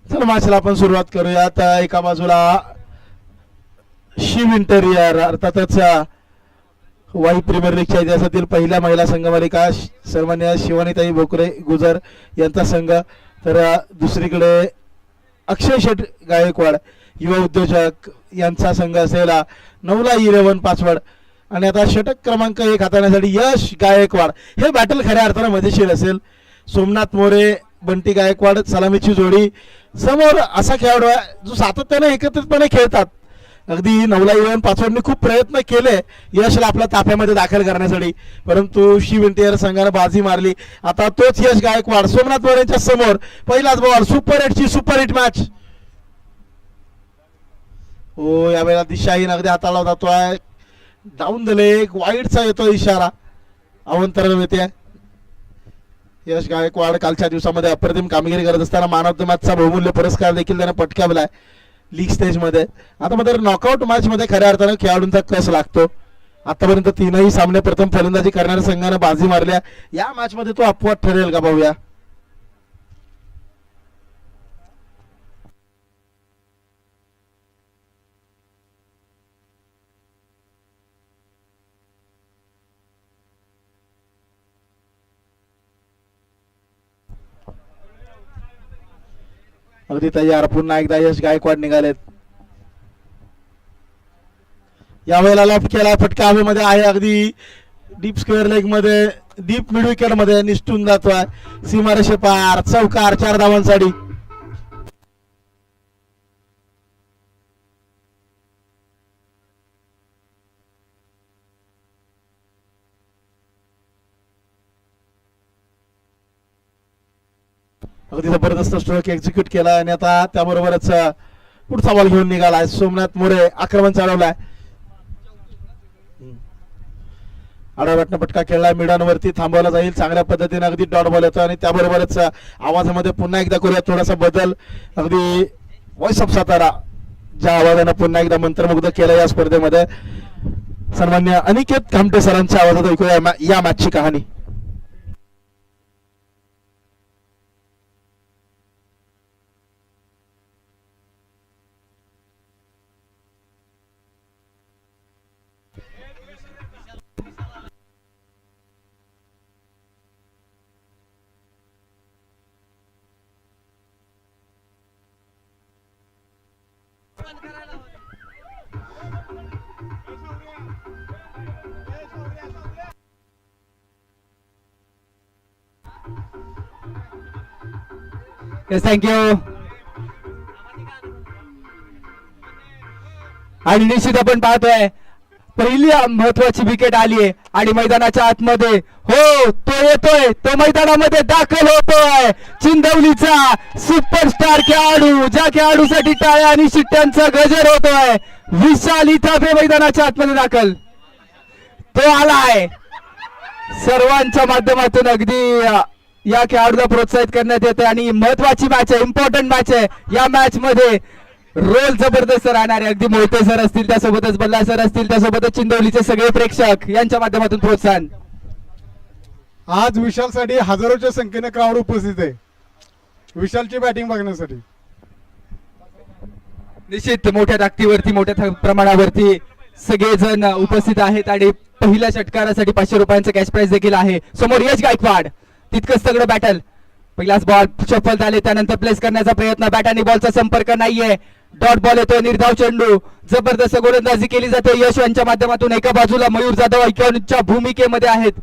चला मॅचला आपण सुरुवात करूयात. एका बाजूला शिव इंटेरियर अर्थातच वाई प्रीमियर लीगच्या इतिहासातील पहिल्या महिला संघ मालिका सन्मान्य शिवानीताई भोकरे गुजर यांचा संघ, तर दुसरीकडे अक्षय शेठ गायकवाड युवा उद्योजक यांचा संघ असेल 9ला11 पाचवड. आणि आता षटक क्रमांक 1 हाताळण्यासाठी यश गायकवाड. हे बॅटल खऱ्या अर्थानं मजेशीर असेल. सोमनाथ मोरे बंटी गायकवाड सलामीची जोडी समोर असा खेळाडू आहे जो सातत्याने एकत्रितपणे खेळतात. अगदी 9ला11 पाचवडने खूप प्रयत्न केले यशला आपल्या ताफ्यामध्ये दाखल करण्यासाठी, परंतु शिव इंटेरियर संघाने बाजी मारली. आता तोच यश गायकवाड सोमनाथ मोरेंच्या समोर पहिलाच बॉल. सुपर हिटची सुपर हिट मॅच. हो यावेळेला दिशाहीन अगदी हाताळला जातोय. डाऊन द लेग वाईडचा येतो इशारा. अवंतरण येते. यश गायकवाड कालच्या दिवसामध्ये अप्रतिम कामगिरी करत असताना मॅन ऑफ द मॅचचा बहुमूल्य पुरस्कार देखील त्याने पटकावलाय लीग स्टेज मध्ये. आता मात्र नॉकआउट मॅच मध्ये खऱ्या अर्थानं खेळाडूंचा कस लागतो. आतापर्यंत 3ही सामने प्रथम फलंदाजी करणाऱ्या संघाने बाजी मारल्या. या मॅच मध्ये तो अपवाद ठरेल का पाहूया. अगदी तयार. पुन्हा एकदा यश गायकवाड निघालेत. यावेळेला लॉफ्ट केला. फटका हवेमध्ये आहे. अगदी डीप स्क्वेअर लेग मध्ये डीप मिड विकेट मध्ये निसटून जातोय. सीमारेषे पार. चौकार 4 धावांसाठी. अगदी जबरदस्त स्ट्रोक एक्झिक्यूट केला आणि आता त्याबरोबरच पुढचा बॉल घेऊन निघालाय. सोमनाथ मोरे आक्रमण चालवलाय. आडावाटनं पटका खेळलाय. मिडांवरती थांबवला जाईल. चांगल्या पद्धतीने अगदी डॉट बॉल येतो आणि त्याबरोबरच आवाजामध्ये पुन्हा एकदा करूया थोडासा बदल. अगदी व्हॉइस ऑफ सातारा ज्या आवाजानं पुन्हा एकदा मंत्रमुग्ध केलं या स्पर्धेमध्ये. सन्मान्य अनिकेत कामटे सरांच्या आवाजात ऐकूया या मॅचची कहाणी. थँक्यू. आणि निश्चित आपण पाहतोय पहिली महत्वाची विकेट आली आहे आणि मैदानाच्या आतमध्ये हो तो येतोय. तो मैदानामध्ये दाखल होतोय. चिंदवलीचा सुपरस्टार खेळाडू, ज्या खेळाडूसाठी टाळ्या आणि शिट्ट्यांचा गजर होतोय. विशाल इथापे मैदानाच्या आतमध्ये दाखल. तो आलाय. सर्वांच्या माध्यमातून अगदी या खेळाडूला प्रोत्साहित करण्यात येते आणि महत्वाची मॅच आहे, इम्पॉर्टंट मॅच आहे. या मॅच मध्ये रोल जबरदस्त राहणार आहे. अगदी मोहिते सर असतील, त्यासोबतच बल्ला सर असतील, त्यासोबतच चिंदवलीचे सगळे प्रेक्षक यांच्या माध्यमातून प्रोत्साहन. आज विशालसाठी हजारोच्या संख्येने क्राऊड उपस्थित आहे विशालची बॅटिंग बघण्यासाठी. निश्चित मोठ्या ताकदीवरती मोठ्या प्रमाणावरती सगळेजण उपस्थित आहेत आणि पहिल्या षटकारासाठी 500 रुपयांचं कॅश प्राइज देखील आहे. समोर यश गायकवाड. तितकंच तगडं बॅटल. पहिलाच बॉल शफल झाले, त्यानंतर प्लेस करण्याचा प्रयत्न. बॅट आणि बॉलचा संपर्क नाहीये. डॉट बॉल येतोय. निर्धाव चेंडू. जबरदस्त गोलंदाजी केली जाते यश यांच्या माध्यमातून. एका बाजूला मयूर जाधव आयकॉनच्या भूमिकेमध्ये आहेत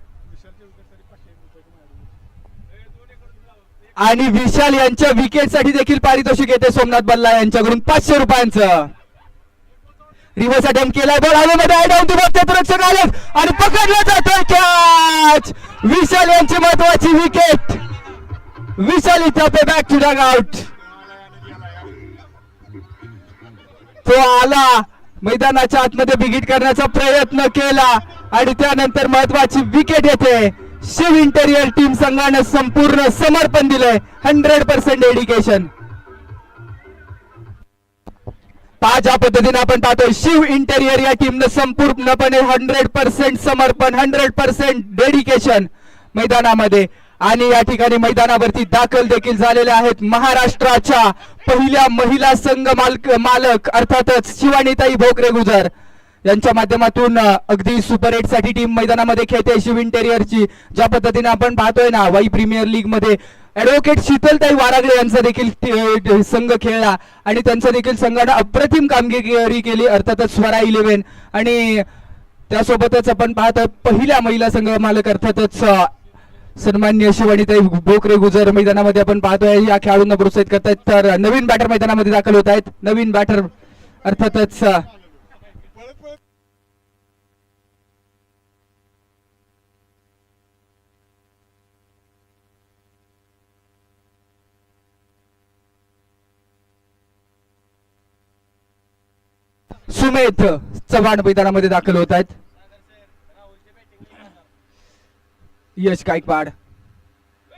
आणि विशाल यांच्या विकेटसाठी देखील पारितोषिक येते सोमनाथ बल्ला यांच्याकडून 500 रुपयांचं. रिव्हर्स अटेम्प्ट केलाय. बॉल हवेमध्ये आहे. Down to ball. क्षेत्ररक्षक आलेत आणि पकडला जातोय कॅच. विशाल यांची महत्वाची wicket. Vishal Ithape back to dugout. तो आला मैदानाच्या आतमध्ये बिगिट करण्याचा प्रयत्न केला आणि त्यानंतर महत्वाची विकेट येते. शिव इंटेरियर टीम संघाने संपूर्ण समर्पण दिलंय. 100% डेडिकेशन. ज्या पद्धतीने आपण पाहतोय शिव इंटेरियर या टीमने संपूर्णपणे 100% समर्पण, 100% डेडिकेशन मैदानामध्ये आणि या ठिकाणी मैदानावरती दाखल देखील झालेले आहेत महाराष्ट्राच्या पहिल्या महिला संघ मालक अर्थातच शिवानीताई भोकरे गुजर यांच्या माध्यमातून अगदी सुपर 8 साठी टीम मैदानामध्ये खेळते शिव इंटेरियरची. ज्या पद्धतीने आपण पाहतोय ना वाई प्रीमियर लीग मध्ये ऍडव्होकेट शीतलताई वारागळे यांचा देखील संघ खेळला आणि त्यांचा देखील संघाने अप्रतिम कामगिरी केली अर्थातच स्वरा 11 आणि त्यासोबतच आपण पाहतोय पहिल्या महिला संघ मालक अर्थातच सन्मान्य शिवानीताई भोकरे गुजर मैदानामध्ये आपण पाहतोय या खेळाडूंना प्रोत्साहित करतायत. तर नवीन बॅटर मैदानामध्ये दाखल होत आहेत. नवीन बॅटर अर्थातच सुमेध चव्हाण मैदानामध्ये दाखल होत आहेत. यश गायकवाड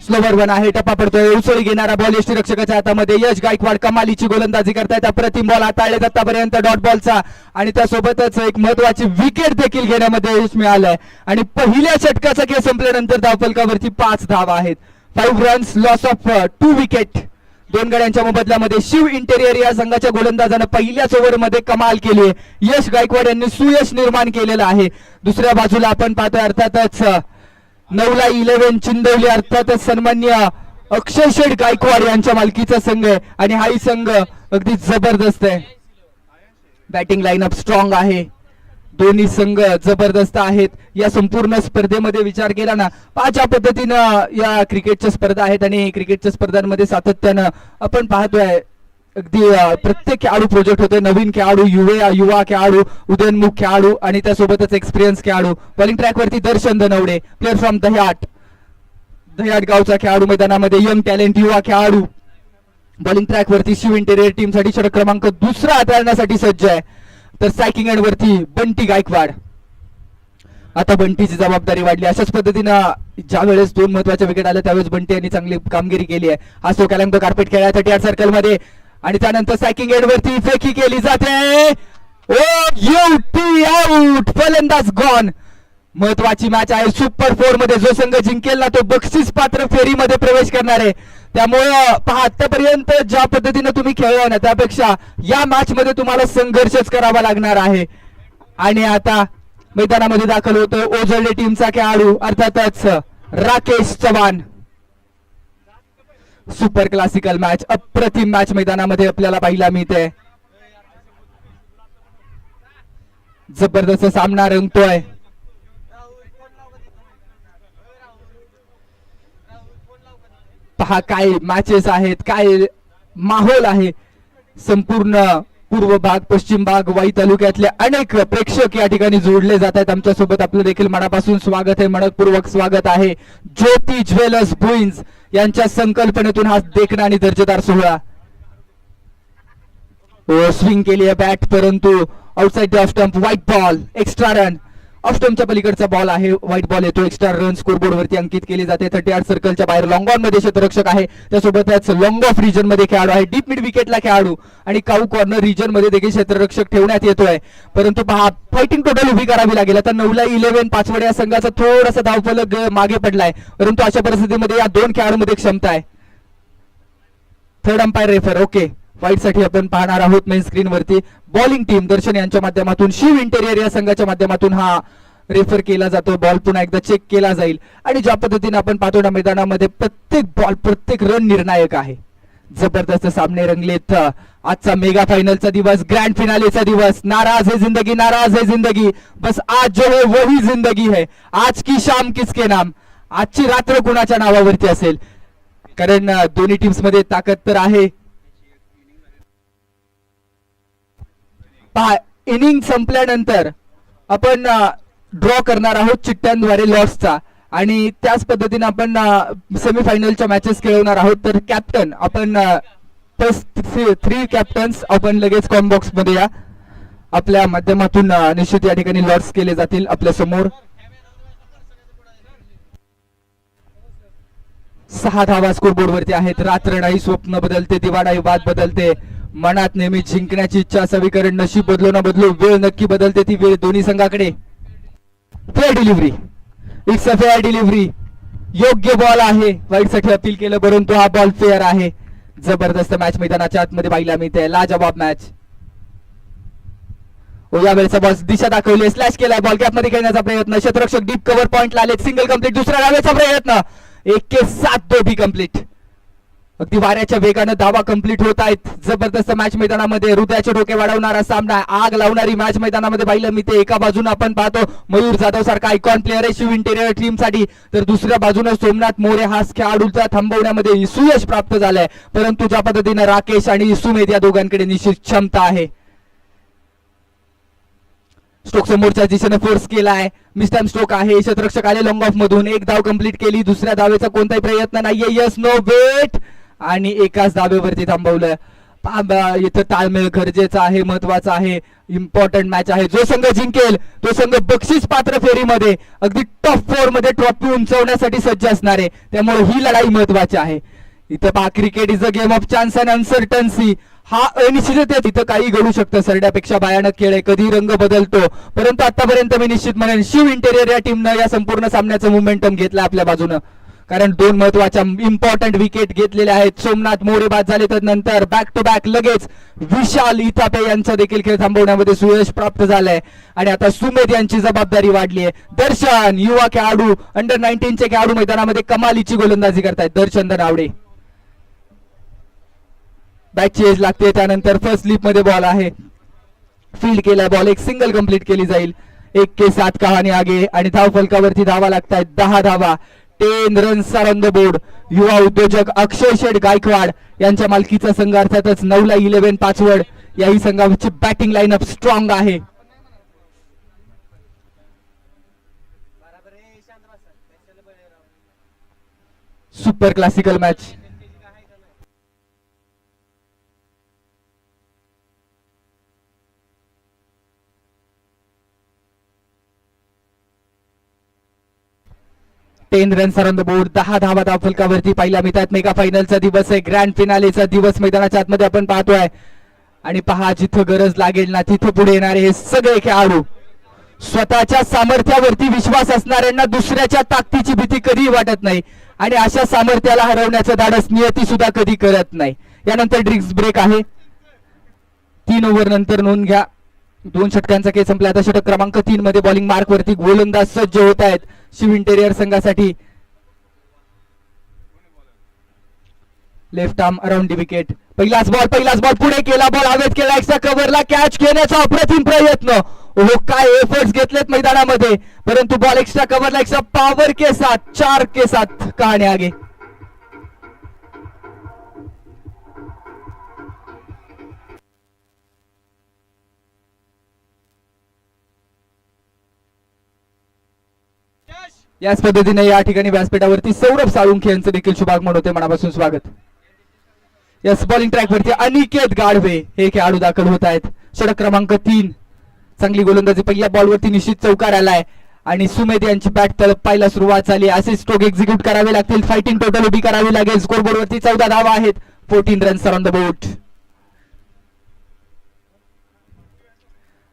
स्लोवर वन आहे. टप्पा पडतोय. उसळी घेणारा बॉल यष्टीरक्षकाच्या हातामध्ये. यश गायकवाड कमालीची गोलंदाजी करतायत. अप्रतिम बॉल हाताळले आतापर्यंत डॉट बॉलचा आणि त्यासोबतच एक महत्वाची विकेट देखील घेण्यामध्ये यश मिळालंय आणि पहिल्या षटकाचा खेळ संपल्यानंतर धावफलकावरती 5 धावा आहेत. 5 रन्स लॉस ऑफ 2 विकेट. 2 गड्यांच्या मोबदल्यामध्ये शिव इंटेरियर या संघाच्या गोलंदाजानं पहिल्याच ओव्हरमध्ये कमाल केली आहे. यश गायकवाड यांनी सुयश निर्माण केलेलं आहे. दुसऱ्या बाजूला आपण पाहतोय अर्थातच 9ला 11 चिंदवली अर्थातच सन्मान्य अक्षय शेठ गायकवाड यांच्या मालकीचा संघ आहे आणि हाही संघ अगदी जबरदस्त आहे. बॅटिंग लाईनअप स्ट्रॉंग आहे. दोन्ही संघ जबरदस्त आहेत. या संपूर्ण स्पर्धेमध्ये विचार केला ना ज्या पद्धतीनं या क्रिकेटच्या स्पर्धा आहेत आणि क्रिकेटच्या स्पर्धांमध्ये सातत्यानं आपण पाहतोय अगदी प्रत्येक खेळाडू प्रोजेक्ट होते. नवीन खेळाडू युवा खेळाडू उदयनमुख खेळाडू आणि त्यासोबतच एक्सपिरियन्स खेळाडू. बॉलिंग ट्रॅकवरती दर्शन दनवडे प्लेअर फ्रॉम दह्याट गावचा खेळाडू मैदानामध्ये. यंग टॅलेंट युवा खेळाडू बॉलिंग ट्रॅकवरती शिव इंटेरियर टीमसाठी षटक क्रमांक 2 हाताळण्यासाठी सज्ज आहे. तर स्ट्रायकिंग एंड वरती बंटी गायकवाड. आता बंटीची जबाबदारी वाढली. अशाच पद्धतीनं ज्या वेळेस 2 महत्वाच्या विकेट आल्या त्यावेळेस बंटी यांनी चांगली कामगिरी केली आहे. हा तो कॅलम कार्पेट खेळण्यासाठी या सर्कल मध्ये आणि त्यानंतर स्ट्रायकिंग एंड वरती फेकी केली जाते. ओ आउट. फलंदाज गॉन. महत्वाची मॅच आहे. सुपर 4 मध्ये जो संघ जिंकेल ना तो बक्षीस पात्र फेरीमध्ये प्रवेश करणार आहे. त्यामुळे पहा आतापर्यंत ज्या पद्धतीने तुम्ही खेळलाय ना त्यापेक्षा या मॅच मध्ये तुम्हाला संघर्षच करावा लागणार आहे. आणि आता मैदानामध्ये दाखल होतोय ओझरडे टीमचा खेळाडू अर्थातच Rakesh Chavan. Super classical match अप्रतिम मॅच मैदानामध्ये आपल्याला पाहायला मिळते. जबरदस्त सामना रंगतोय. पहा काय मॅचेस आहेत, काय माहोल आहे. संपूर्ण पूर्व भाग पश्चिम भाग वाई तालुक्यातले अनेक प्रेक्षक या ठिकाणी जोडले जात आहेत आमच्या सोबत. आपलं देखील मनापासून स्वागत आहे, मनपूर्वक स्वागत आहे. ज्योती ज्वेलर्स भुईंज यांच्या संकल्पनेतून हा देखणा आणि दर्जेदार सोहळा. स्विंग केली आहे बॅट परंतु outside the off stump. White ball extra run. Off स्टंपच्या पलीकडचा बॉल आहे. व्हाईट बॉल येतो. एक्स्ट्रा रन स्कोरबोर्ड वरती अंकित केली जाते. 38 सर्कलच्या बाहेर लॉंग ऑन मध्ये क्षेत्ररक्षक आहे. त्यासोबतच लॉंग ऑफ रिजन मध्ये खेळाडू आहे. डीप मिड विकेटला खेळाडू आणि काऊ कॉर्नर रिजन मध्ये देखील क्षेत्ररक्षक ठेवण्यात येतोय. परंतु पहा फायटिंग टोटल उभी करावी लागेल. आता 9ला 11 पाचवडे या संघाचा थोडासा धावफलक मागे पडलाय परंतु अशा परिस्थितीमध्ये या 2 खेळाडूंमध्ये क्षमता आहे. Third umpire refer okay. Fight साठी आपण पाहणार आहोत मेन स्क्रीन वरती. बॉलिंग टीम दर्शन यांच्या माध्यमातून शिव इंटेरियर या संघाच्या माध्यमातून हा रेफर केला जातो. बॉल पुन्हा एकदा चेक केला जाईल आणि ज्या पद्धतीने आपण पाहतो ना मैदानामध्ये प्रत्येक बॉल प्रत्येक रन निर्णायक आहे. जबरदस्त सामने रंगलेत. आजचा मेगा फायनलचा दिवस, ग्रँड फिनालेचा दिवस. नाराज है जिंदगी, नाराज है जिंदगी, बस आज जो है वही जिंदगी है. आज की शाम किसके नाम. आजची रात्र कुणाच्या नावावरती असेल कारण दोन्ही टीम्स मध्ये ताकद तर आहे. पहा इनिंग संपल्यानंतर आपण ड्रॉ करणार आहोत चिठ्ठ्यांद्वारे लॉट्सचा आणि त्याच पद्धतीने आपण सेमीफायनलच्या मॅचेस खेळवणार आहोत. तर कॅप्टन आपण 3 कॅप्टन्स आपण लगेच कॉम बॉक्स मध्ये या. आपल्या माध्यमातून निश्चित या ठिकाणी लॉट्स केले जातील आपल्या समोर. 6 धावा स्कोरबोर्ड वरती आहेत. रात्र नाही स्वप्न बदलते, दिवा नाही वाद बदलते. मनात नेहमी जिंकण्याची इच्छा असावी कारण नशीब बदलो ना बदलो वेळ नक्की बदलते. ती वेळ दोन्ही संघाकडे. Fair delivery. It's a fair delivery. योग्य बॉल आहे, वाईट साठी अपील केलं परंतु हा बॉल फेअर आहे. जबरदस्त मॅच मैदानाच्या आतमध्ये पाहायला मिळते, लाजवाब मॅच. यावेळेचा बॉल दिशा दाखवली, स्लॅश केलाय, बॉल गॅप मध्ये खेळण्याचा प्रयत्न, क्षेत्ररक्षक डीप कव्हर पॉइंटला आले, सिंगल कंप्लीट. दुसऱ्या डावेचा प्रयत्न, 1-7 दोभी कंप्लीट. अगदी वाऱ्याच्या वेगानं धावा कंप्लीट होत आहेत. जबरदस्त मॅच मैदानामध्ये, हृदयाचे डोके वाढवणारा सामना, आग लावणारी मॅच मैदानामध्ये पाहिलं मी ते. एका बाजूने आपण पाहतो मयूर जाधव सारखा आयकॉन प्लेअर आहे शिव इंटेरियर टीम साठी, तर दुसऱ्या बाजूने सोमनाथ मोरे हा खेळाडूचा थांबवण्यामध्ये सुयश प्राप्त झालंय. परंतु ज्या पद्धतीने राकेश आणि सुमेध या दोघांकडे निश्चित क्षमता आहे. स्टोक समोरच्या दिशेने फोर्स केलाय, मिस्टर स्टोक आहे, क्षेत्ररक्षक आले लॉंग ऑफ मधून, एक धाव कंप्लीट केली. दुसऱ्या धावेचा कोणताही प्रयत्न नाहीये, यस नो वेट, आणि एकाच धावेवरती थांबवलं. इथं ताळमेळ गरजेचा आहे, महत्वाचा आहे, इम्पॉर्टंट मॅच आहे. जो संघ जिंकेल तो संघ बक्षीस पात्र फेरीमध्ये अगदी टॉप 4 मध्ये ट्रॉफी उंचवण्यासाठी सज्ज असणार आहे. त्यामुळे ही लढाई महत्वाची आहे. इथं पहा, cricket is a game of chance and uncertainty. हा अनिश्चितता, तिथं काही घडू शकतं. सरड्यापेक्षा भयानक खेळ आहे, कधी रंग बदलतो. परंतु आतापर्यंत मी निश्चित म्हणेन शिव इंटेरियर या टीमनं या संपूर्ण सामन्याचं मोमेंटम घेतलं आपल्या बाजूनं, कारण 2 महत्वाच्या इम्पॉर्टंट विकेट घेतलेल्या आहेत. सोमनाथ मोरे बाद झाले, तर नंतर बॅक टू बॅक लगेच विशाल इथापे यांचा देखील खेळ थांबवण्यामध्ये सुयश प्राप्त झालंय. आणि आता सुमेध यांची जबाबदारी वाढली आहे. दर्शन युवा खेळाडू, अंडर 19 चे खेळाडू मैदानामध्ये कमालीची गोलंदाजी करतायत. दर्शन धनावडे, बॅक चेज लागते, त्यानंतर फर्स्ट स्लिप मध्ये बॉल आहे, फील्ड केलाय बॉल, एक सिंगल कंप्लीट केली जाईल. 1-7 कहाणी आगे, आणि धाव फलकावरती धावा लागतायत 10 धावा. 10 रन्स ऑन द बोर्ड. युवा उद्योजक अक्षय शेठ गायकवाड यांच्या मालकीचा संघ, अर्थातच 9ला 11 पाचवड. याही संघाची बॅटिंग लाईनअप स्ट्रॉंग आहे. Super classical match. Ten runs on the board, 10 धावा धाव फलकावरती पाहिल्या मिळतात. मेगा फायनलचा दिवस आहे, ग्रँड फिनालेचा दिवस मैदानाच्या आतमध्ये आपण पाहतोय. आणि पहा, जिथं गरज लागेल ना तिथं पुढे येणारे हे सगळे खेळाडू, स्वतःच्या सामर्थ्यावरती विश्वास असणाऱ्यांना दुसऱ्याच्या ताकदीची भीती कधीही वाटत नाही, आणि अशा सामर्थ्याला हरवण्याचं धाडस नियती सुद्धा कधी करत नाही. यानंतर ड्रिंक्स ब्रेक आहे. 3 ओव्हर नंतर नोंद घ्या. 2 षटकांचा खेळ संपला. आता षटक क्रमांक 3 मध्ये बॉलिंग मार्क वरती गोलंदाज सज्ज होत आहेत शिव इंटेरियर संघासाठी. Left arm around the wicket. पहिलाच बॉल पुढे केला, बॉल हवेत केला, एक्स्ट्रा कव्हरला कॅच घेण्याचा अप्रतिम प्रयत्न. हो, काय एफर्ट्स घेतलेत मैदानामध्ये, परंतु बॉल एक्स्ट्रा कव्हरला, एक्स्ट्रा पॉवर के साथ 4-7 कहाणी आगे. याच पद्धतीने या ठिकाणी व्यासपीठावरती सौरभ साळुंखे यांचं देखील शुभागमन होते, मनापासून स्वागत. यस, बॉलिंग ट्रॅक वरती अनिकेत गाढवे हे खेळाडू दाखल होत आहेत. षटक क्रमांक 3. चांगली गोलंदाजी, पहिल्या बॉलवरती निश्चित चौकार आलाय, आणि सुमेध यांची बॅट तळपायला सुरुवात झाली. असे स्ट्रोक एक्झिक्यूट करावे लागतील, फायटिंग टोटल उभी करावी लागेल. स्कोरबोर्ड वरती 14 धावा आहेत, 14 runs on the board.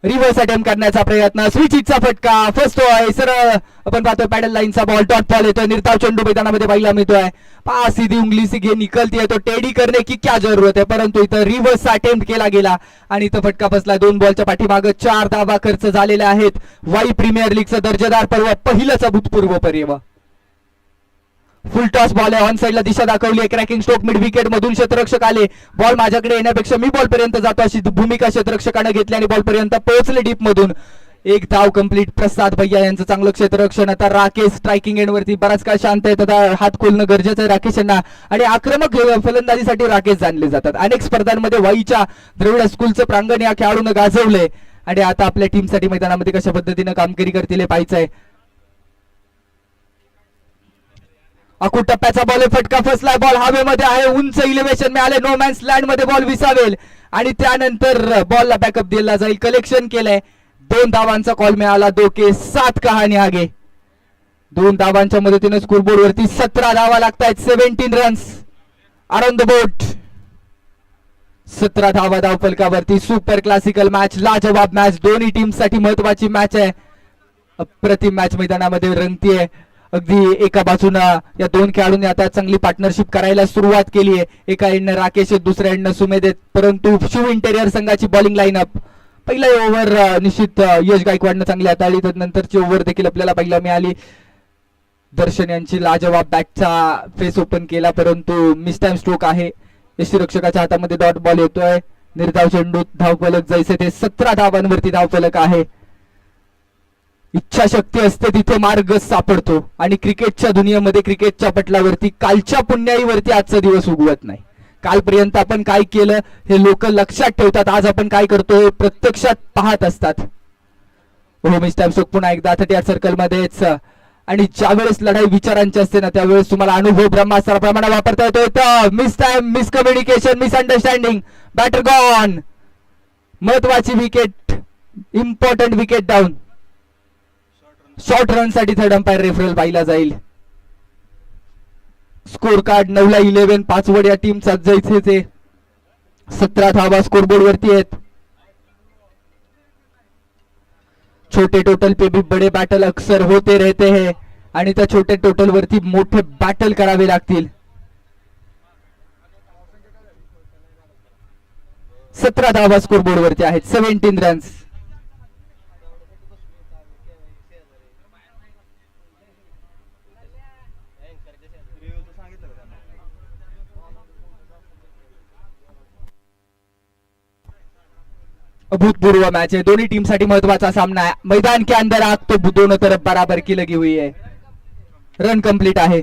Reverse attempt करण्याचा प्रयत्न, स्विच हिटचा फटका, फर्स्ट आहे सरळ. आपण पाहतोय पॅडल लाईनचा बॉल, डॉट बॉल येतोय, निर्धाव चेंडू मैदानामध्ये पाहायला मिळतोय. सीधी उंगली से घे निकलती है तो टेडी करने की क्या जरूरत है, परंतु इथं रिव्हर्स अटेम्प्ट केला गेला आणि इथं फटका बसला. 2 बॉलच्या पाठीमागे 4 धावा खर्च झालेल्या आहेत. वाई प्रीमियर लीगचं दर्जेदार पर्व, पहिलंच अभूतपूर्व पर्व. फुल टॉस बॉल आहे, ऑन साइडला दिशा दाखवली आहे. क्रॅकिंग स्ट्रोक मिड विकेट मधून क्षेत्ररक्षक आले, बॉल माझ्याकडे येण्यापेक्षा मी बॉल पर्यंत जातो अशी भूमिका क्षेत्ररक्षकाने घेतली आणि बॉल पर्यंत पोहोचले डीप मधून. 1 धाव कंप्लीट. प्रसाद भैया यांचं चांगलं क्षेत्ररक्षण. आता राकेश स्ट्रायकिंग एंड वरती बराच काळ शांत आहेत, आता हात खोलणं गरजेचं आहे राकेश यांना, आणि आक्रमक फलंदाजीसाठी राकेश जाणले जातात. अनेक स्पर्धांमध्ये वाईच्या द्रविड स्कूलचं प्रांगण या खेळाडूनं गाजवलंय, आणि आता आपल्या टीमसाठी मैदानामध्ये कशा पद्धतीने कामगिरी करतील हे पाहायचंय. अकूट टप्प्याचा बॉल, फटका फसला, बॉल हवेमध्ये आहे, उंच इलेव्हेशन मिळाले, नो मॅन्स लँड मध्ये बॉल विसावेल आणि त्यानंतर बॉलला बॅकअप दिला जाईल. कलेक्शन केलंय, 2 धावांचा कॉल मिळाला. 2-7 कहाणी आगे. 2 धावांच्या मदतीने स्कोरबोर्ड वरती 17 धावा लागतायत. 17 रन्स अराउंड द बोर्ड. 17 धावा धाव फलकावरती. सुपर क्लासिकल मॅच, लाजवाब मॅच, दोन्ही टीम साठी महत्वाची मॅच आहे. अप्रतिम मॅच मैदानामध्ये रंगतीये. अगदी एका बाजूनं या दोन खेळाडूंनी आता चांगली पार्टनरशिप करायला सुरुवात केली आहे. एका एंडनं राकेश आहेत, दुसऱ्या एंडनं सुमेध आहेत. परंतु शिव इंटेरियर संघाची बॉलिंग लाईनअप पहिला ओव्हर निश्चित यश गायकवाडनं चांगली हाताळली, तर नंतरची ओव्हर देखील आपल्याला पहिला मिळाली. दर्शन यांची लाजवाब बॅटचा फेस ओपन केला, परंतु मिस टाइम स्ट्रोक आहे. यष्टीरक्षकाच्या हातामध्ये डॉट बॉल येतोय. निर्धाव चेंडू धावफलक जैसे ते 17 धावांवरती धावफलक आहे. इच्छाशक्ती असते तिथे मार्ग सापडतो आणि क्रिकेटच्या दुनियेमध्ये क्रिकेटच्या पटलावरती कालच्या पुण्याईवरती आजचा दिवस उगवत नाही. कालपर्यंत आपण काय केलं हे लोक लक्षात ठेवतात, आज आपण काय करतो हे प्रत्यक्षात पाहत असतात. हो मिस टाइम स्ट्रोक पुन्हा एकदा 38 सर्कल मध्येच. आणि ज्यावेळेस लढाई विचारांची असते ना त्यावेळेस तुम्हाला अनुभव ब्रह्मास्त्र प्रमाणे वापरता येतो. इथं mistime, miscommunication, misunderstanding, batter gone. महत्वाची wicket, important wicket down. Short run साठी थर्ड अंपायर रेफरल पाहिला जाईल. स्कोर कार्ड 9 ला 11, पाचवड या टीमचा जैसे ते 17 धावा स्कोरबोर्ड वरती आहेत. छोटे टोटल पे भी बड़े बैटल अक्सर होते रहते हैं आणि त्या छोटे टोटल वरती मोठे बॅटल करावे लागतील. 17 धावा स्कोरबोर्ड वरती आहेत, 17 रन्स. अभूतपूर्व मैच है, दोनों टीम साठी महत्वाचा सामना है. मैदान के अंदर आग तो दोनों तरफ बराबर की लगी हुई है. रन कंप्लीट आहे.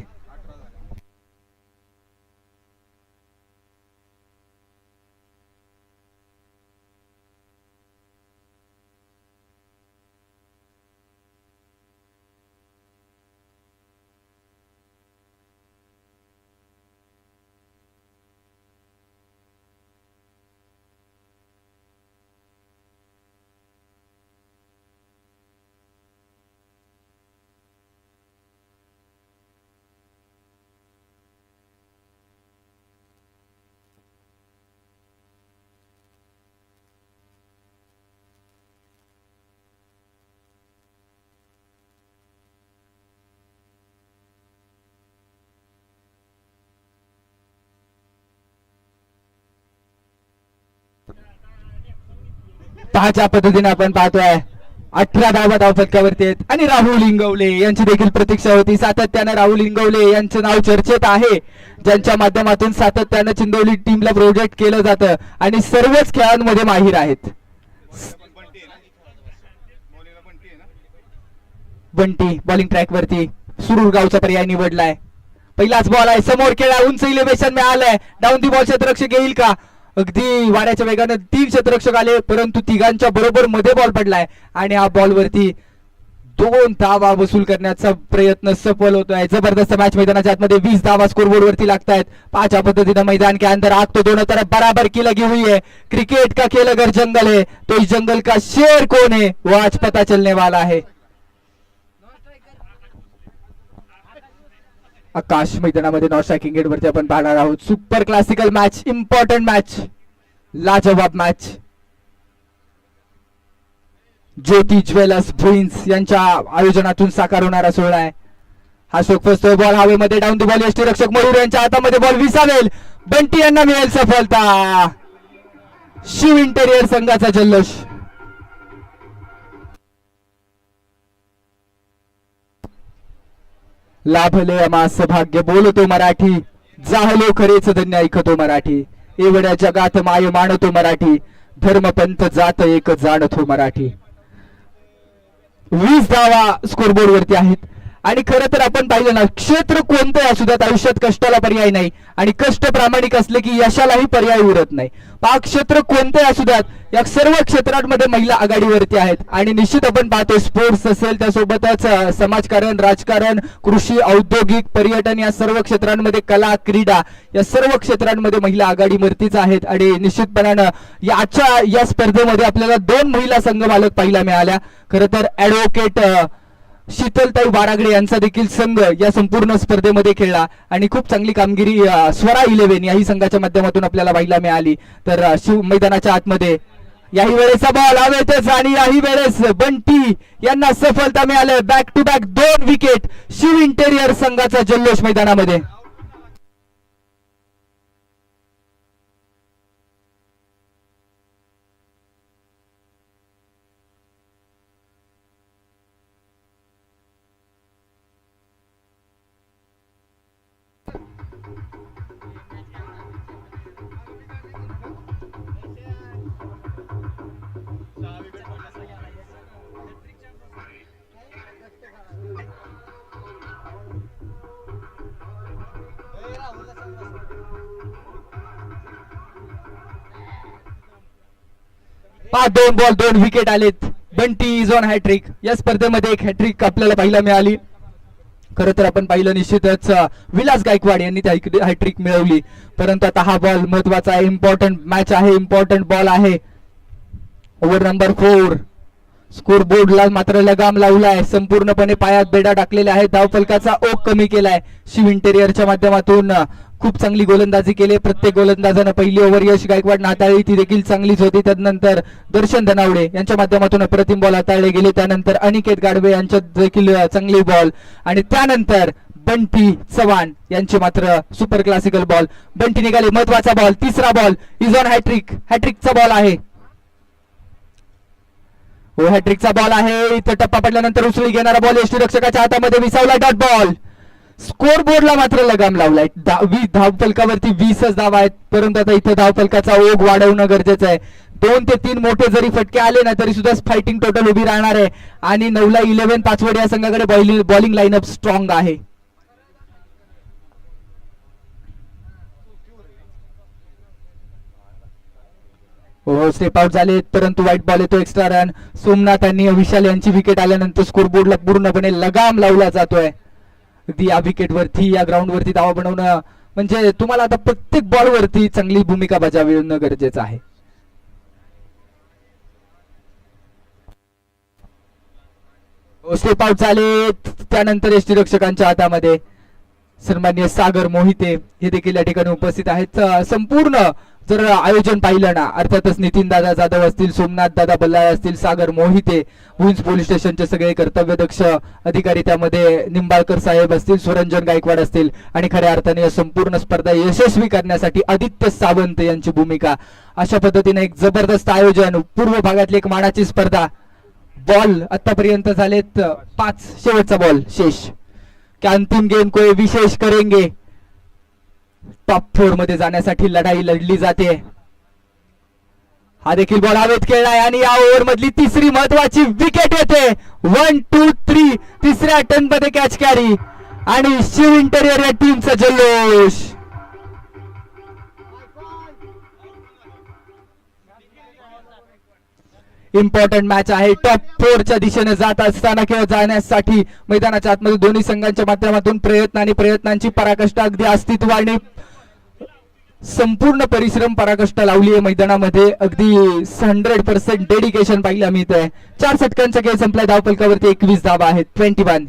पाहाच्या पद्धतीने आपण पाहतोय 18 धावा धावफलकावरती आहेत आणि राहुल इंगवले यांची देखील प्रतीक्षा होती. सातत्यानं राहुल इंगवले यांचं नाव चर्चेत आहे, ज्यांच्या माध्यमातून सातत्यानं चिंदोली टीमला प्रोजेक्ट केलं जातं आणि सर्वच खेळांमध्ये माहीर आहेत. बंटी बॉलिंग ट्रॅक वरती सुरूर गावचा पर्याय निवडलाय. पहिलाच बॉल आहे, समोर खेळा, उंच इलेव्हेशन मिळालंय. डाऊन दी बॉल क्षेत्ररक्षक येईल का? अगदी वाऱ्याच्या वेगाने 3 क्षेत्ररक्षक आले, परंतु तिघांच्या बरोबर मध्ये बॉल पडलाय आणि हा बॉल वरती 2 धावा वसूल करण्याचा प्रयत्न सफल होतोय. जबरदस्त मॅच मैदानाच्या आतमध्ये 20 धावा स्कोरबोर्ड वरती लागतायत. पांचव्या पद्धतीने मैदान के अंदर आग तो दोनों तरफ बराबर की लगी हुई है. क्रिकेट का खेल अगर जंगल है तो इस जंगल का शेर कौन है वो आज पता चलने वाला है. आकाश मैदानामध्ये नॉन स्ट्रायकिंग गेट वरती आपण पाहणार आहोत. Super classical match, important match, लाजवाब मॅच. ज्योती ज्वेलर्स भुईन्स यांच्या आयोजनातून साकार होणारा सोहळा आहे. हा शोक फसतोय, बॉल हवेमध्ये, डाऊन द बॉल. यष्टीरक्षक मयूर यांच्या हातामध्ये बॉल विसावेल. बंटी यांना मिळेल सफलता. शिव इंटेरियर संघाचा जल्लोष. लाभले अमास भाग्य, बोलतो मराठी, जाहलो खरेच धन्य ऐकतो मराठी. एवढ्या जगात माय मानतो मराठी, धर्मपंथ जात एक जाणतो मराठी. 20 धावा स्कोरबोर्ड वरती आहेत आणि खरं तर आपण पाहिलं ना, क्षेत्र कोणतंही असू द्यात आयुष्यात कष्टाला पर्याय नाही आणि कष्ट प्रामाणिक असले की यशालाही पर्याय उरत नाही. पहा, क्षेत्र कोणते असू द्यात, या सर्व क्षेत्रांमध्ये महिला आघाडीवरती आहेत आणि निश्चित आपण पाहतो स्पोर्ट्स असेल, त्यासोबतच समाजकारण, राजकारण, कृषी, औद्योगिक, पर्यटन या सर्व क्षेत्रांमध्ये, कला, क्रीडा या सर्व क्षेत्रांमध्ये महिला आघाडीवरतीच आहेत. आणि निश्चितपणानं याच्या या स्पर्धेमध्ये आपल्याला 2 महिला संघ मालक पाहायला मिळाल्या. खरं तर ऍडव्होकेट शीतलताई वारागडे यांचा देखील संघ या संपूर्ण स्पर्धेमध्ये खेळला आणि खूप चांगली कामगिरी स्वरा 11 याही संघाच्या माध्यमातून आपल्याला पाहायला मिळाली. तर शिव मैदानाच्या आतमध्ये याही वेळेचा बॉल हवेतच आणि याही वेळेस बंटी यांना सफलता मिळाली. Back to back 2 wicket. Shiv interior संघाचा जल्लोष मैदानामध्ये. पाच 2 बॉल 2 विकेट आलेत. Bunty is on hattrick. या स्पर्धेमध्ये एक हॅट्रिक आपल्याला पाहायला मिळाली. खरं तर आपण पाहिलं निश्चितच विलास गायकवाड यांनी त्या हॅट्रिक मिळवली, परंतु आता हा बॉल महत्वाचा आहे. इम्पॉर्टंट मॅच आहे, इम्पॉर्टंट बॉल आहे. Over number 4. स्कोर बोर्डला मात्र लगाम लावलाय. संपूर्णपणे पायात बेडा टाकलेला आहे. धावफलकाचा ओघ कमी केलाय. शिव इंटेरियरच्या माध्यमातून खूप चांगली गोलंदाजी केली. प्रत्येक गोलंदाजानं पहिली ओव्हर यश गायकवाड हाताळली, ती देखील चांगलीच होती. त्यानंतर दर्शन धनावडे यांच्या माध्यमातून अप्रतिम बॉल हाताळले गेले. त्यानंतर अनिकेत गाडवे यांच्यात देखील चांगली बॉल आणि त्यानंतर बंटी चव्हाण यांचे मात्र सुपर क्लासिकल बॉल. बंटी निघाले. महत्वाचा बॉल. तिसरा बॉल इज ऑन हॅट्रिक. हॅट्रिकचा बॉल आहे. हो, हॅट्रिकचा बॉल आहे. इथं टप्पा पडल्यानंतर उचली घेणारा बॉल यष्टीरक्षकाच्या हातामध्ये विसावला. Dot ball. स्कोर बोर्डला मात्र लगाम लावलाय. धावफलकावरती 20च धावा आहेत, परंतु आता इथं धावफलकाचा ओघ वाढवणं गरजेचं आहे. 2 ते 3 मोठे जरी फटके आले ना तरी सुद्धा फायटिंग टोटल उभी राहणार आहे. आणि 9ला 11 पाचवड या संघाकडे बॉलिंग लाईनअप स्ट्रॉंग आहे. हो, स्टेप आउट झाले, परंतु व्हाईट बॉल येतो. Extra run. सोमनाथ आणि विशाल यांची विकेट आल्यानंतर स्कोर बोर्डला पूर्णपणे लगाम लावला जातोय. अगदी या विकेट वरती, या ग्राउंड वरती धावा बनवणं म्हणजे तुम्हाला आता प्रत्येक बॉल वरती चांगली भूमिका बजावणं गरजेचं आहे. स्टेप आउट झाले. त्यानंतर यष्टीरक्षकांच्या हातामध्ये सन्माननीय सागर मोहिते हे देखील या ठिकाणी उपस्थित आहेत. संपूर्ण जर आयोजन पाहिलं ना, अर्थातच नितीन दादा जाधव असतील, सोमनाथ दादा बल्लाळ असतील, सागर मोहिते, भुंज पोलीस स्टेशनचे सगळे कर्तव्यदक्ष अधिकारी, त्यामध्ये निंबाळकर साहेब असतील, सुरंजन गायकवाड असतील आणि खऱ्या अर्थाने या संपूर्ण स्पर्धा यशस्वी करण्यासाठी आदित्य सावंत यांची भूमिका. अशा पद्धतीने एक जबरदस्त आयोजन. पूर्व भागातली एक मानाची स्पर्धा. बॉल आतापर्यंत झालेत 5. शेवटचा बॉल शेष. क्या अंतिम गेम कोई विशेष करेंगे. टॉप 4 मध्ये जाण्यासाठी लढाई लढली जाते. हा देखील बॉल हवेत खेळलाय आणि या ओव्हर मधली तिसरी महत्वाची विकेट येते. 1, 2, 3. तिसऱ्या टर्न मध्ये कॅच कॅरी आणि शिव इंटेरियर या टीमचा जल्लोष. इम्पॉर्टंट मॅच आहे. टॉप 4 च्या दिशेने जात असताना किंवा जाण्यासाठी मैदानाच्या आतमध्ये दोन्ही संघांच्या माध्यमातून प्रयत्न आणि प्रयत्नांची पराकाष्ठा, अगदी अस्तित्व आणि संपूर्ण परिश्रम पराकाष्ठा लावली आहे मैदानामध्ये. अगदी 100% डेडिकेशन पाहिलं मी इथे. 4 षटकांचा खेळ संपलाय. धावफलकावरती 21 धावा आहेत. 21.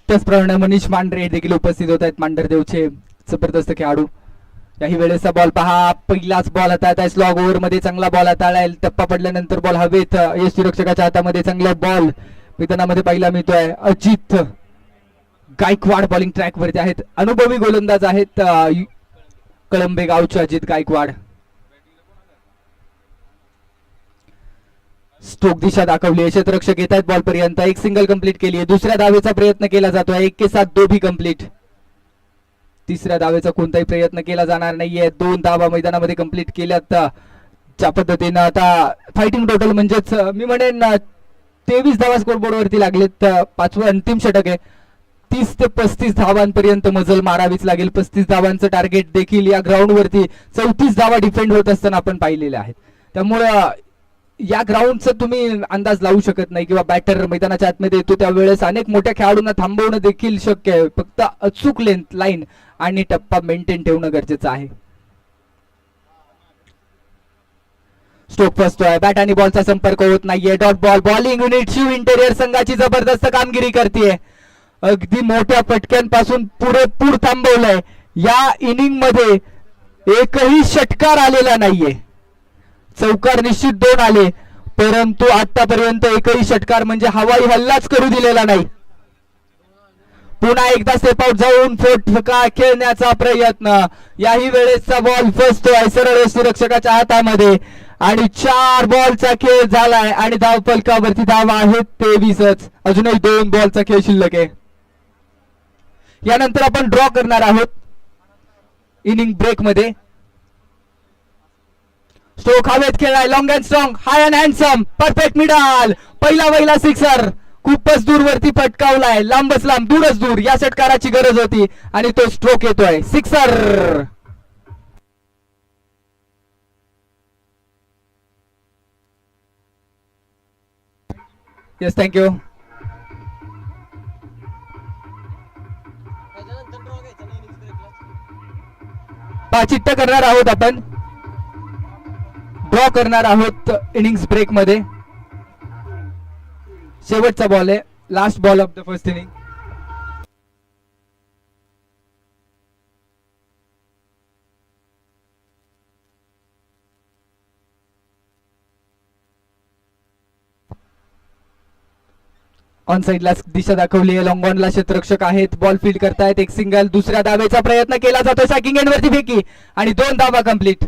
त्याचप्रमाणे मनीष मांढरे देखील उपस्थित होत आहेत. मांढरदेवचे जबरदस्त खेळाडू. याही वेळेचा बॉल पहा. पहिलाच बॉल हाताळताय. स्लॉग ओव्हर मध्ये चांगला बॉल हाताळाय. टप्पा पडल्यानंतर बॉल हवेत. यष्टीरक्षकाच्या हातामध्ये चांगला बॉल मैदानामध्ये पाहायला मिळतोय. अजित गायकवाड बॉलिंग ट्रॅक वरती आहेत. अनुभवी गोलंदाज आहेत कळंबे गावचे अजित गायकवाड. स्ट्रोक दिशा दाखवली. क्षेत्ररक्षक येत आहेत बॉल पर्यंत. एक सिंगल कंप्लीट केली आहे. दुसऱ्या धावेचा प्रयत्न केला जातोय. 1 के 7 2 भी कंप्लीट. तिसऱ्या धावेचा कोणताही प्रयत्न केला जाणार नाहीये. 2 धावा मैदानामध्ये कंप्लीट केल्यात. ज्या पद्धतीनं आता फायटिंग टोटल म्हणजेच मी म्हणेन 23 धावा स्कोर बोर्ड वरती लागलेत. 5वं अंतिम षटक आहे. 30 ते 35 धावांपर्यंत मजल मारावीच लागेल. 35 धावांचं टार्गेट देखील या ग्राउंड वरती 34 धावा डिफेंड होत असताना आपण पाहिलेले आहेत. त्यामुळं या ग्राउंडचा तुम्ही अंदाज लावू शकत नाही किंवा बॅटर मैदानाच्या आतमध्ये येतो त्यावेळेस अनेक मोठ्या खेळाडूंना थांबवणं देखील शक्य आहे. फक्त अचूक लेंथ लाईन आणि टप्पा मेंटेन ठेवणं गरजेचं आहे. स्ट्रोक फसतोय, बॅट आणि बॉलचा संपर्क होत नाहीये. Dot ball. Bowling unit Shiv interior संघाची जबरदस्त कामगिरी करते. अगदी मोठ्या फटक्यांपासून पुरेपूर थांबवलंय. या इनिंग मध्ये एकही षटकार आलेला नाहीये. चौकार निश्चित 2 आले, परंतु आतापर्यंत एकही षटकार म्हणजे हवाई हल्लाच करू दिलेला नाही. पुन्हा एकदा स्टेप आउट जाऊन फटका खेळण्याचा प्रयत्न. याही वेळेसचा बॉल फसतोय सरळ सुरक्षकाच्या हातामध्ये आणि 4 बॉलचा खेळ झालाय आणि धावफलकावरती धावा आहेत 23च. अजूनही 2 बॉलचा खेळ शिल्लक आहे. यानंतर आपण ड्रॉ करणार आहोत इनिंग ब्रेक मध्ये. स्ट्रोक हवेत खेळलाय, long and strong, high and handsome, perfect middle, पहिला सिक्सर. खूपच दूरवरती फटकावलाय, लांबच लांब, दूरच दूर. या षटकाराची गरज होती आणि तो स्ट्रोक येतोय, सिक्सर. Yes, thank you. चिट्ट करणार आहोत आपण, ड्रॉ करणार आहोत इनिंग्स ब्रेक मध्ये. शेवटचा बॉल आहे, last ball of the first inning. On साइडला दिशा दाखवली आहे. लॉंग ऑनला क्षेत्ररक्षक आहेत, बॉल फील्ड करतायत. एक सिंगल, दुसऱ्या धावेचा प्रयत्न केला जातो, शॅकिंग एंड वरती फेकी आणि 2 धावा कंप्लीट.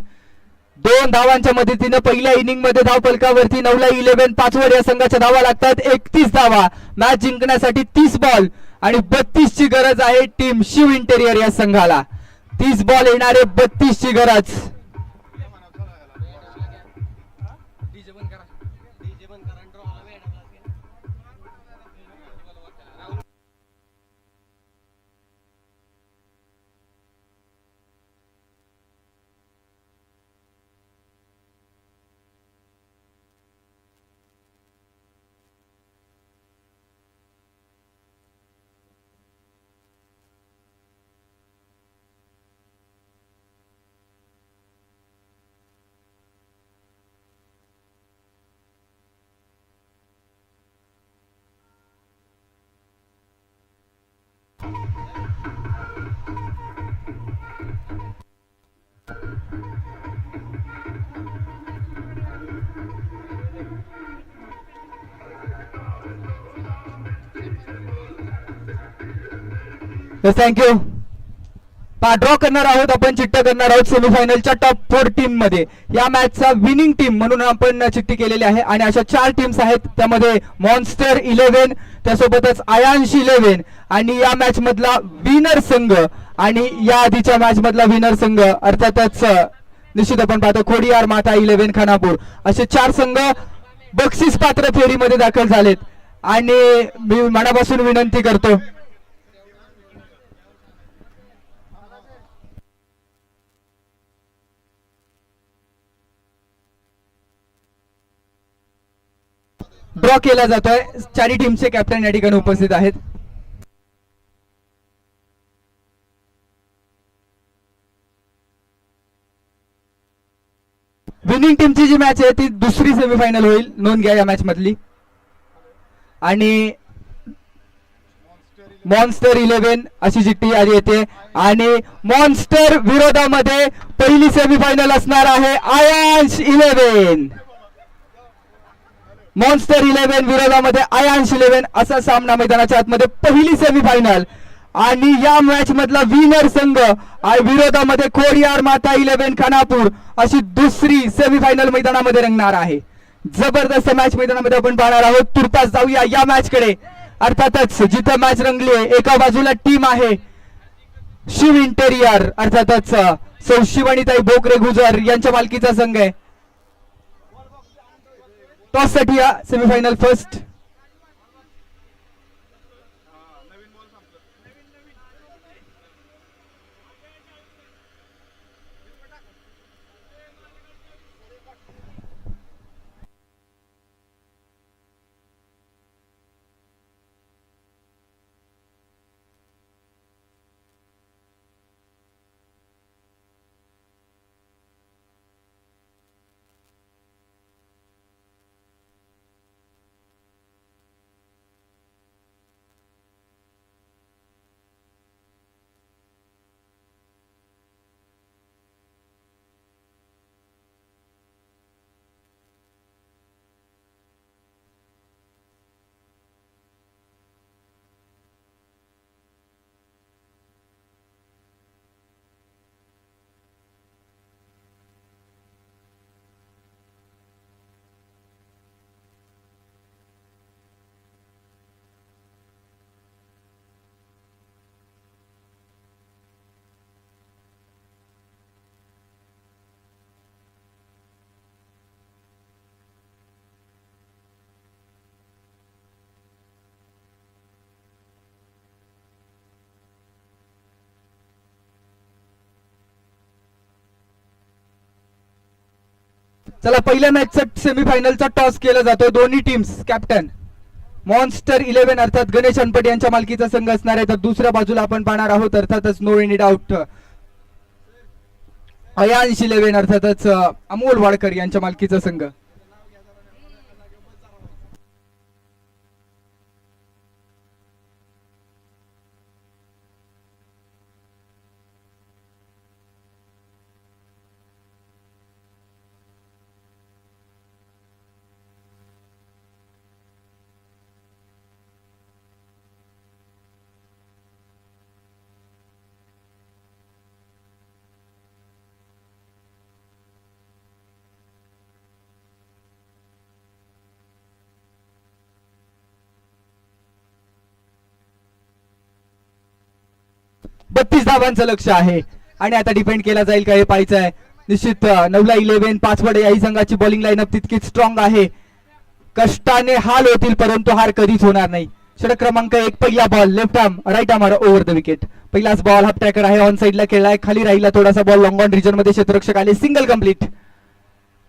2 धावांच्या मदतीनं पहिल्या इनिंग मध्ये धाव फलकावरती 9ला 11 5 वर या संघाच्या धावा लागतात. 31 धावा. मॅच जिंकण्यासाठी 30 बॉल आणि 32 ची गरज आहे टीम शिव इंटेरियर या संघाला. 30 बॉल येणारे, 32 ची गरज. थँक्यू. ड्रॉ करणार आहोत आपण, चिट्टा करणार आहोत सेमीफायनलच्या टॉप 4 टीम मध्ये. या मॅचचा विनिंग टीम म्हणून आपण चिठ्ठी केलेली आहे आणि अशा 4 टीम्स आहेत. त्यामध्ये मॉन्स्टर 11, त्यासोबतच आयांश 11 आणि या मॅच मधला विनर संघ आणि या आधीच्या मॅच मधला विनर संघ अर्थातच निश्चित आपण पाहतो खोडियार माता 11 खानापूर. असे 4 संघ बक्षीस पात्र फेरीमध्ये दाखल झालेत आणि मी मनापासून विनंती करतो ड्रॉ केला जातोय. 4 टीमचे कॅप्टन या ठिकाणी उपस्थित आहेत. विनिंग टीमची जी मॅच आहे ती दुसरी सेमीफायनल होईल, नोंद घ्या या मॅच मधली. आणि मॉन्स्टर 11 अशी चिठ्ठी आली येते आणि मॉन्स्टर विरोधामध्ये पहिली सेमीफायनल असणार आहे आयांश 11. मॉन्स्टर 11 विरोधामध्ये आयांश 11 असा सामना मैदानाच्या आतमध्ये पहिली सेमीफायनल. आणि या मॅच मधला विनर संघ विरोधामध्ये खोडियार माता 11 खानापूर अशी दुसरी सेमीफायनल मैदानामध्ये रंगणार आहे. जबरदस्त मॅच मैदानामध्ये आपण पाहणार आहोत. तुर्तास जाऊया या मॅच कडे. अर्थातच जिथं मॅच रंगली आहे एका बाजूला टीम आहे शिव इंटेरियर, अर्थातच सौ शिवानीताई बोकरे गुजर यांच्या मालकीचा संघ आहे. टॉस साठी या सेमीफायनल फर्स्ट चला पहिल्या मॅचचा सेमीफायनलचा टॉस केला जातो. दोन्ही टीम्स कॅप्टन मॉन्स्टर 11 अर्थात गणेश अनपट यांच्या मालकीचा संघ असणार आहे, तर दुसऱ्या बाजूला आपण पाहणार आहोत अर्थातच नो एनी डाऊट अयांश 11 अर्थातच अमोल वाडकर यांच्या मालकीचा संघ. बत्तीस धावांचं लक्ष आहे आणि आता डिपेंड केला जाईल का हे पाहायचं आहे. निश्चित 9ला 11 पाचवडे याही संघाची बॉलिंग लाईनअप तितकीच स्ट्रॉंग आहे. कष्टाने हाल होतील परंतु हार कधीच होणार नाही. षटक क्रमांक 1 पहिला ball left arm right arm over the wicket. पहिलाच बॉल हाफ ट्रॅकर आहे, ऑन साइडला खेळलाय, खाली राहिला थोडासा बॉल, लॉंग ऑन रिजन मध्ये क्षेत्ररक्षक आले, सिंगल कंप्लीट.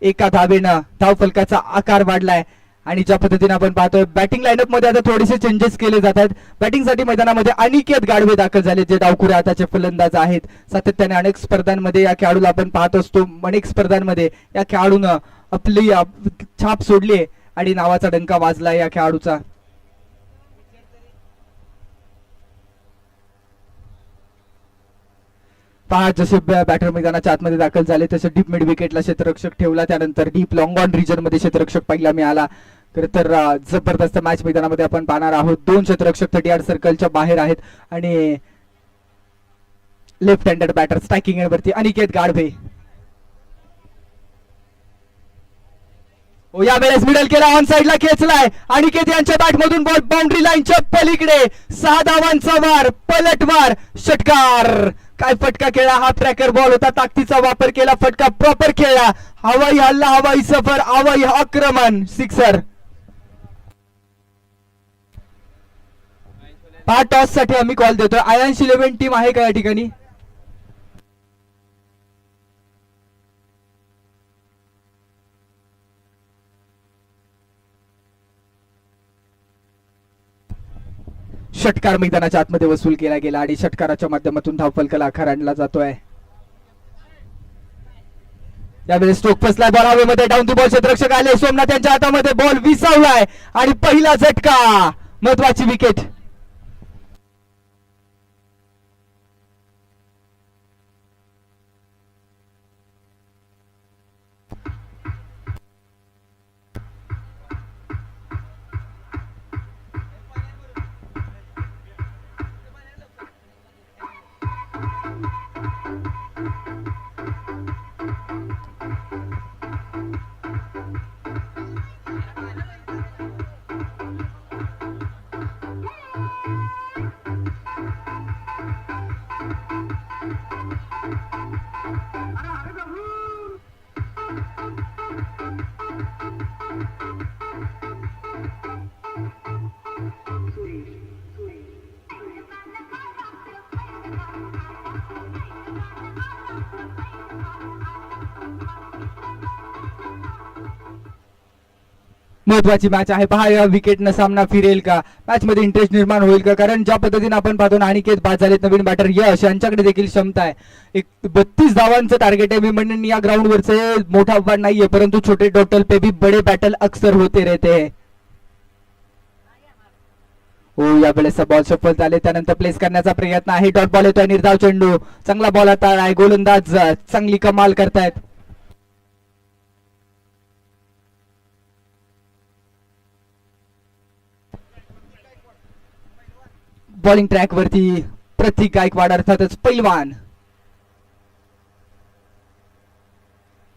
एका धावेनं धाव फलकाचा आकार वाढलाय आणि ज्या पद्धतीने आपण पाहतोय बॅटिंग लाईनअप मध्ये आता थोडेसे चेंजेस केले जात आहेत. बॅटिंगसाठी मैदानामध्ये अनिकेत गाडवे दाखल झाले, जे डावखुरे हाताचे फलंदाज आहेत. सातत्याने अनेक स्पर्धांमध्ये या खेळाडूला आपण पाहत असतो, अनेक स्पर्धांमध्ये या खेळाडूनं आपली छाप सोडली आहे आणि नावाचा डंका वाजला या खेळाडूचा. पहा जसे बॅटर मैदानाच्या आतमध्ये दाखल झाले तसे डीप मिड विकेटला क्षेत्ररक्षक ठेवला, त्यानंतर डीप लॉंग ऑन रिजन मध्ये क्षेत्ररक्षक पहिला मिळाला. तर जबरदस्त मॅच मैदानामध्ये आपण पाहणार आहोत. 2 क्षेत्ररक्षक 38 सर्कलच्या बाहेर आहेत आणि left handed batter striking end वरती अनिकेत गाडवे. यावेळेस मिडल केला, ऑन साइडला खेचलाय अनिकेत यांच्या बॅट मधून बॉल बाउंड्री लाईनच्या पलीकडे. 6 धावांचा वार, पलटवार, षटकार. काय फटका खेळला, हा ट्रॅकर बॉल होता, ताकदीचा वापर केला, फटका प्रॉपर खेळला, हवाई हल्ला, हवाई सफर, हवाई आक्रमण, सिक्सर. पहा टॉस साठी आम्ही कॉल देतोय. आयांश 11 टीम आहे का या ठिकाणी? षटकार मैदानाच्या आतमध्ये वसूल केला गेला आणि षटकाराच्या माध्यमातून धावफलकाला आकार आणला जातोय. यावेळेस स्ट्रोक फसलाय, बॉल हवेमध्ये, डाऊन दी बॉल, क्षेत्ररक्षक आले, सोमनाथ यांच्या हातामध्ये बॉल विसावलाय आणि पहिला झटका, महत्वाची विकेट. महत्वाची मॅच आहे. पहा या विकेटनं सामना फिरेल का, मॅच मध्ये इंटरेस्ट निर्माण होईल का? कारण ज्या पद्धतीने आपण पाहतो ना, अनिकेत बाद झालेत, नवीन बॅटर यश यांच्याकडे देखील क्षमता आहे. एक 32 धावांचं टार्गेट आहे. मी म्हणेन या ग्राउंड वरचे मोठा आव्हान नाहीये, परंतु छोटे टोटल पे भी बडे बॅटल अक्सर होते रहते हैं. यावेळेस बॉल सफल झाले, त्यानंतर प्लेस करण्याचा प्रयत्न आहे. डॉट बॉल येतोय, निर्धाव चेंडू, चांगला बॉल आता आहे, गोलंदाज चांगली कमाल करतायत. बॉलिंग ट्रॅक वरती प्रतीक गायकवाड अर्थातच पैलवान.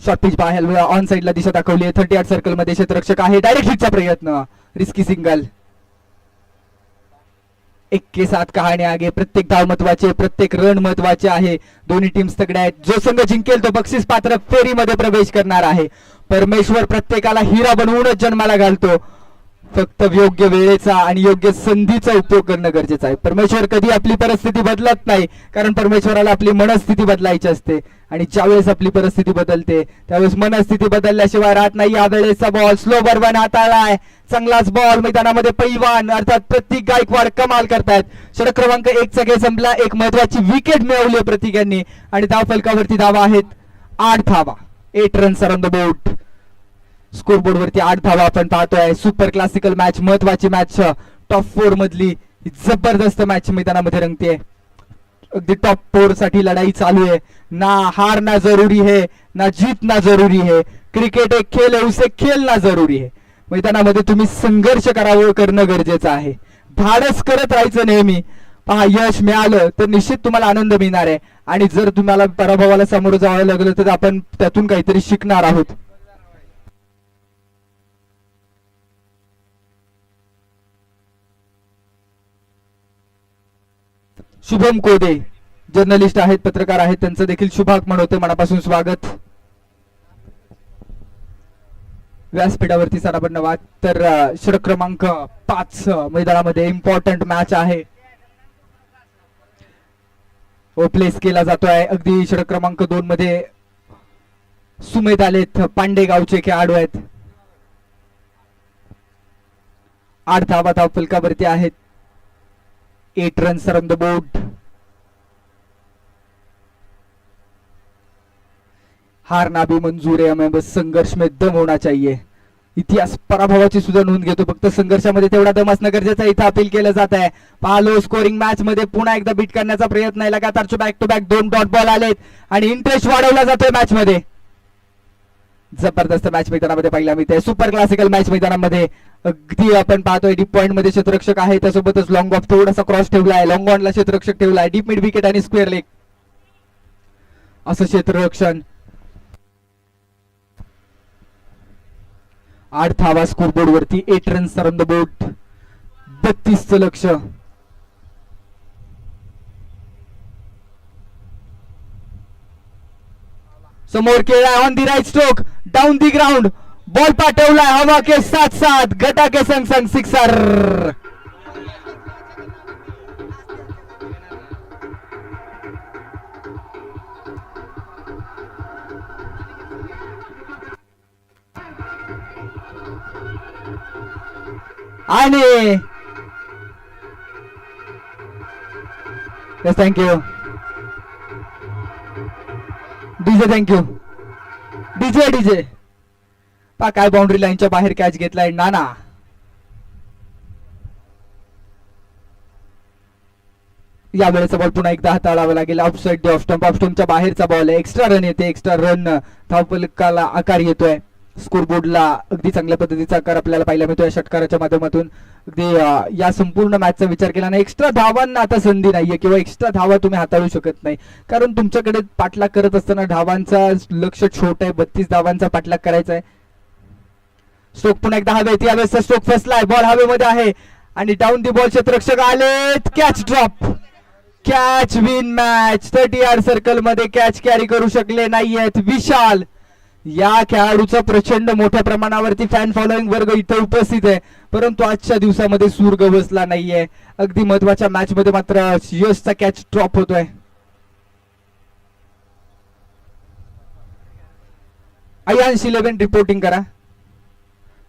शॉर्ट पिच बाहेर ऑन साइडला दिशा दाखवली आहे, 38 सर्कल मध्ये क्षेत्ररक्षक आहे, डायरेक्ट हिटचा प्रयत्न, रिस्की सिंगल. 1 के 7 कहाणी आगे. प्रत्येक धाव महत्वाचे, प्रत्येक रन महत्वाचे आहे. दोन्ही टीम्स तगडे आहेत. जो संघ जिंकेल तो बक्षीस पात्र फेरीमध्ये प्रवेश करणार आहे. परमेश्वर प्रत्येकाला हिरा बनवूनच जन्माला घालतो. फक्त योग्य वेळेचा आणि योग्य संधीचा उपयोग करणं गरजेचं आहे. परमेश्वर कधी आपली परिस्थिती बदलत नाही, कारण परमेश्वराला आपली मनस्थिती बदलायची असते आणि ज्यावेळेस आपली परिस्थिती बदलते त्यावेळेस मनस्थिती बदलल्याशिवाय राहत नाही. यावेळेसचा बॉल स्लो बर्वन हाताळलाय, चांगलाच बॉल. मैदानामध्ये पैलवान अर्थात प्रतीक गायकवाड कमाल करतायत. षटक क्रमांक 1 चा खेळ संपला. एक महत्वाची विकेट मिळवली आहे प्रतीक यांनी आणि धाव फलकावरती धावा आहेत 8 धावा. 8 runs on the board. Scoreboard वरती 8 धावा आपण पाहतोय. सुपर क्लासिकल मॅच, महत्वाची मॅच, टॉप 4 मधली जबरदस्त मॅच मैदानामध्ये रंगते. अगदी टॉप 4 साठी लढाई चालू आहे. ना हारना जरूरी है ना जीतना जरूरी है. क्रिकेट एक खेल है, उसे खेलना जरूरी है. मैदानामध्ये तुम्ही संघर्ष करणं गरजेचं आहे. धाडस करत राहायचं नेहमी. पहा, यश मिळालं तर निश्चित तुम्हाला आनंद मिळणार आहे आणि जर तुम्हाला पराभवाला सामोरं जावं लागलं तर आपण त्यातून काहीतरी शिकणार आहोत. शुभम कोदे जर्नलिस्ट आहेत, पत्रकार आहेत, त्यांचं देखील शुभागमन होते. मनापासून स्वागत. व्यासपीठावरती सर आपण नवा तर षटक क्रमांक 5 मैदानामध्ये इम्पॉर्टंट मॅच आहे. प्लेस केला जातोय. अगदी षटक क्रमांक 2 मध्ये सुमेध आलेत, पांडे गावचे खेळाडू आहेत. 8 धावा धाव फलकावरती आहेत. 8 रन्स ऑन द बोर्ड. हारना भी मंजूर है, हमें बस संघर्ष में दम होना चाहिए. इतिहास पराभवाची सुद्धा नोंद घेतो, फक्त संघर्षामध्ये तेवढा दम असणं गरजेचं आहे. इथं अपील केलं जात आहे. पालो स्कोरिंग मॅच मध्ये पुन्हा एकदा बीट करण्याचा प्रयत्न आहे. लगातार back to back 2 dot ball आलेत आणि इंटरेस्ट वाढवला जातोय मॅच मध्ये. जबरदस्त मॅच मैदानामध्ये पाहायला मिळते. सुपर क्लासिकल मॅच मैदानामध्ये अगदी आपण पाहतोय डीप पॉइंट मध्ये क्षेत्ररक्षक आहे, त्यासोबतच लॉंग ऑफ थोडासा क्रॉस ठेवला आहे. लॉंग ऑनला क्षेत्ररक्षक ठेवला आहे. डीप मिड विकेट आणि स्क्वेअर लेग असं क्षेत्ररक्षण. 8 धावा स्कोरबोर्ड वरती. 8 रन्स ऑन द बोर्ड. 32 चं लक्ष. समोर केला on the right stroke, down the ground, ball पाठवलाय हवा के साथ साथ, गटा के संग संग सिक्सर. आणि thank you DJ, thank you DJ. DJ पा काय बाउंड्री लाईनच्या बाहेर कॅच घेतलाय नाना. या वेळेचा बॉल पुन्हा एकदा हाताळावा लागेल. Offside of stump. ऑफ स्टंपच्या बाहेरचा बॉल आहे. एक्स्ट्रा रन येते. एक्स्ट्रा रन धावफलकाला आकार येतोय. स्कोरबोर्डला अगदी चांगल्या पद्धतीचा आकार आपल्याला पाहायला मिळतोय षटकाराच्या माध्यमातून. अगदी या संपूर्ण मॅचचा विचार केला ना, एक्स्ट्रा धावांना आता संधी नाहीये किंवा एक्स्ट्रा धावा तुम्ही हाताळू शकत नाही, कारण तुमच्याकडे पाठलाग करत असताना धावांचा लक्ष छोट आहे. 32 धावांचा पाठलाग करायचा आहे. स्ट्रोक पुन्हा एकदा हवेत. यावेळेसचा स्ट्रोक फसलाय. बॉल हवेमध्ये आहे आणि डाऊन दी बॉल क्षेत्ररक्षक आलेत. Catch drop. Catch win match. 30 yard circle मध्ये कॅच कॅरी करू शकले नाहीयेत विशाल. या खेळाडूचा प्रचंड मोठ्या प्रमाणावरती फॅन फॉलोइंग वर्ग इथे उपस्थित आहे, परंतु आजच्या दिवसामध्ये सूर गवसला नाहीये. अगदी महत्वाच्या मॅच मध्ये मात्र यशचा कॅच ड्रॉप होतोय. अयांश 11 रिपोर्टिंग करा.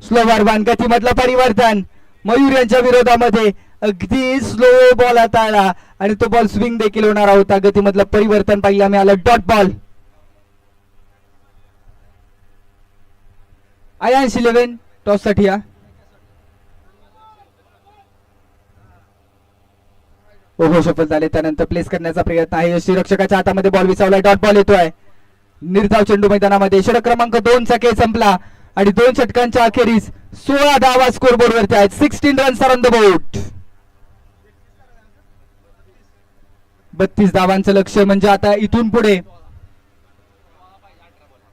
स्लोवर वन गतीमधलं परिवर्तन मयूर यांच्या विरोधामध्ये. अगदी स्लो बॉल हाताळला आणि तो बॉल स्विंग देखील होणार होता. गतीमधलं परिवर्तन पाहायला मिळालं. Dot ball. अयांश 11 टॉस साठी या. ओव्हर सफल झाले. त्यानंतर प्लेस करण्याचा प्रयत्न आहे. यष्टीरक्षकाच्या हातामध्ये बॉल विसावलाय. डॉट बॉल येतोय. निर्धाव चेंडू मैदानामध्ये. षटक क्रमांक 2 चा खेळ संपला आणि 2 षटकांच्या अखेरीस 16 धावा स्कोरबोर्ड वरती आहेत. 16 रन्स ऑन द बोर्ड. 32 धावांचं लक्ष्य म्हणजे आता इथून पुढे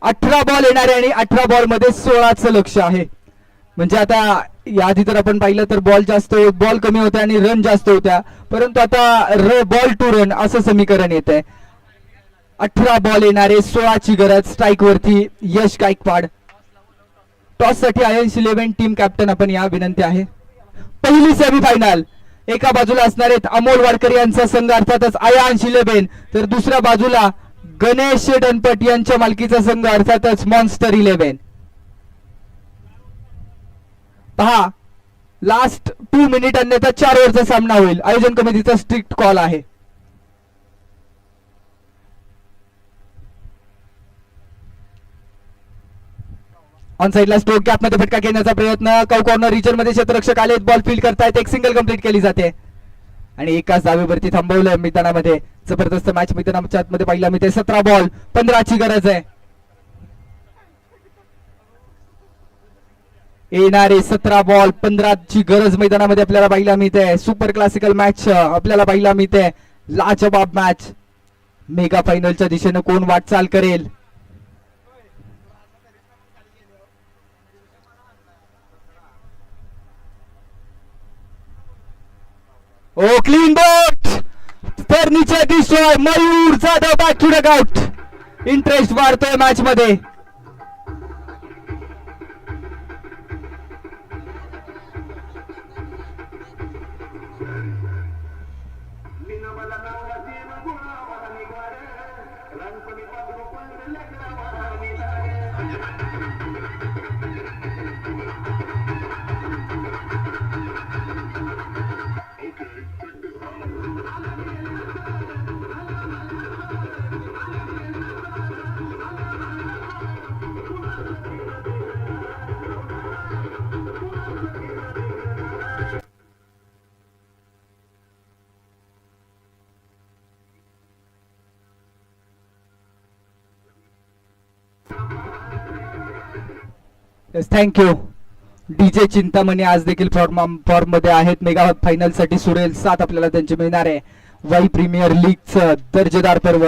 18 बॉल येणारे आणि 18 बॉल मध्ये 16चं लक्ष आहे. म्हणजे आता याआधी तर आपण पाहिलं तर बॉल कमी होत्या आणि रन जास्त होत्या, परंतु आता बॉल टू रन असं समीकरण येत आहे. 18 बॉल येणारे 16ची गरज. स्ट्राईक वरती यश गायकवाड. टॉस साठी आयन्स 11 टीम कॅप्टन आपण या विनंती आहे. पहिली सेमीफायनल एका बाजूला असणार आहेत अमोल वाडकर यांचा संघ अर्थातच आयन्स 11, तर दुसऱ्या बाजूला गणेश डनपट यांच्या मालकीचा संघ अर्थातच मॉन्स्टर 11. पहा लास्ट 2 मिनिट अन्यथा 4 ओव्हरचा सामना होईल. आयोजन कमिटीचा स्ट्रिक्ट कॉल आहे. ऑन साइडला स्ट्रोक गॅप मध्ये फटका घेण्याचा प्रयत्न. कौ कॉर्नर रिजन मध्ये क्षेत्ररक्षक आले, बॉल फील्ड करतायत. एक सिंगल कंप्लीट केली जाते आणि एकाच धावेवरती थांबवलंय मैदानामध्ये. जबरदस्त मॅच मैदानाच्या आतमध्ये पाहिला मी ते. 17 बॉल 15 ची गरज आहे. येणारे 17 बॉल 15 ची गरज मैदानामध्ये आपल्याला पाहिला मिळते. सुपर क्लासिकल मॅच आपल्याला पाहिला मिळते. लाजवाब मॅच. मेगा फायनलच्या दिशेने कोण वाटचाल करेल. ओ clean bowled furniture destroy. Mayur Jadhav back to duck out. Interest वाढतोय मॅच मध्ये. थँक्यू. डीजे चिंतामणी आज देखील फॉर्म मध्ये आहेत. मेगा फायनल साठी सुरेल साथ आपल्याला त्यांची मिळणार आहे. वाई प्रीमियर लीगचं दर्जेदार पर्व.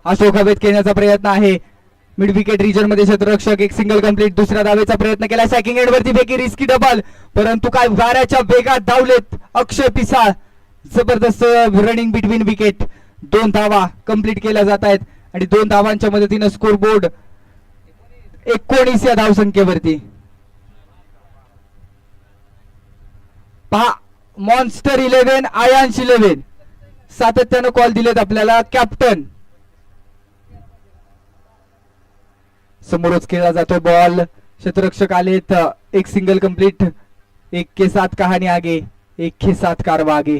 अशोक हवेत खेळण्याचा प्रयत्न आहे. मिड विकेट रिजन मध्ये क्षेत्ररक्षक. एक सिंगल कंप्लीट. दुसऱ्या धावेचा प्रयत्न केला. सॅकिंग एंड वरती फेकी रिस्की डबल, परंतु काय वाऱ्याच्या वेगात धावलेत अक्षय पिसाळ. जबरदस्त रनिंग बिटवीन विकेट. 2 धावा कंप्लीट केल्या जात आहेत आणि 2 धावांच्या मदतीने स्कोर बोर्ड 19 या धावसंख्येवरती. पहा मॉन्स्टर 11 आयन्स 11 सातत्यानं कॉल दिलेत आपल्याला. कॅप्टन समोरच खेळला जातो बॉल. क्षेत्ररक्षक आलेत. एक सिंगल कंप्लीट. 1 के 7 कहानी आगे, 1 के 7 कारवा आगे.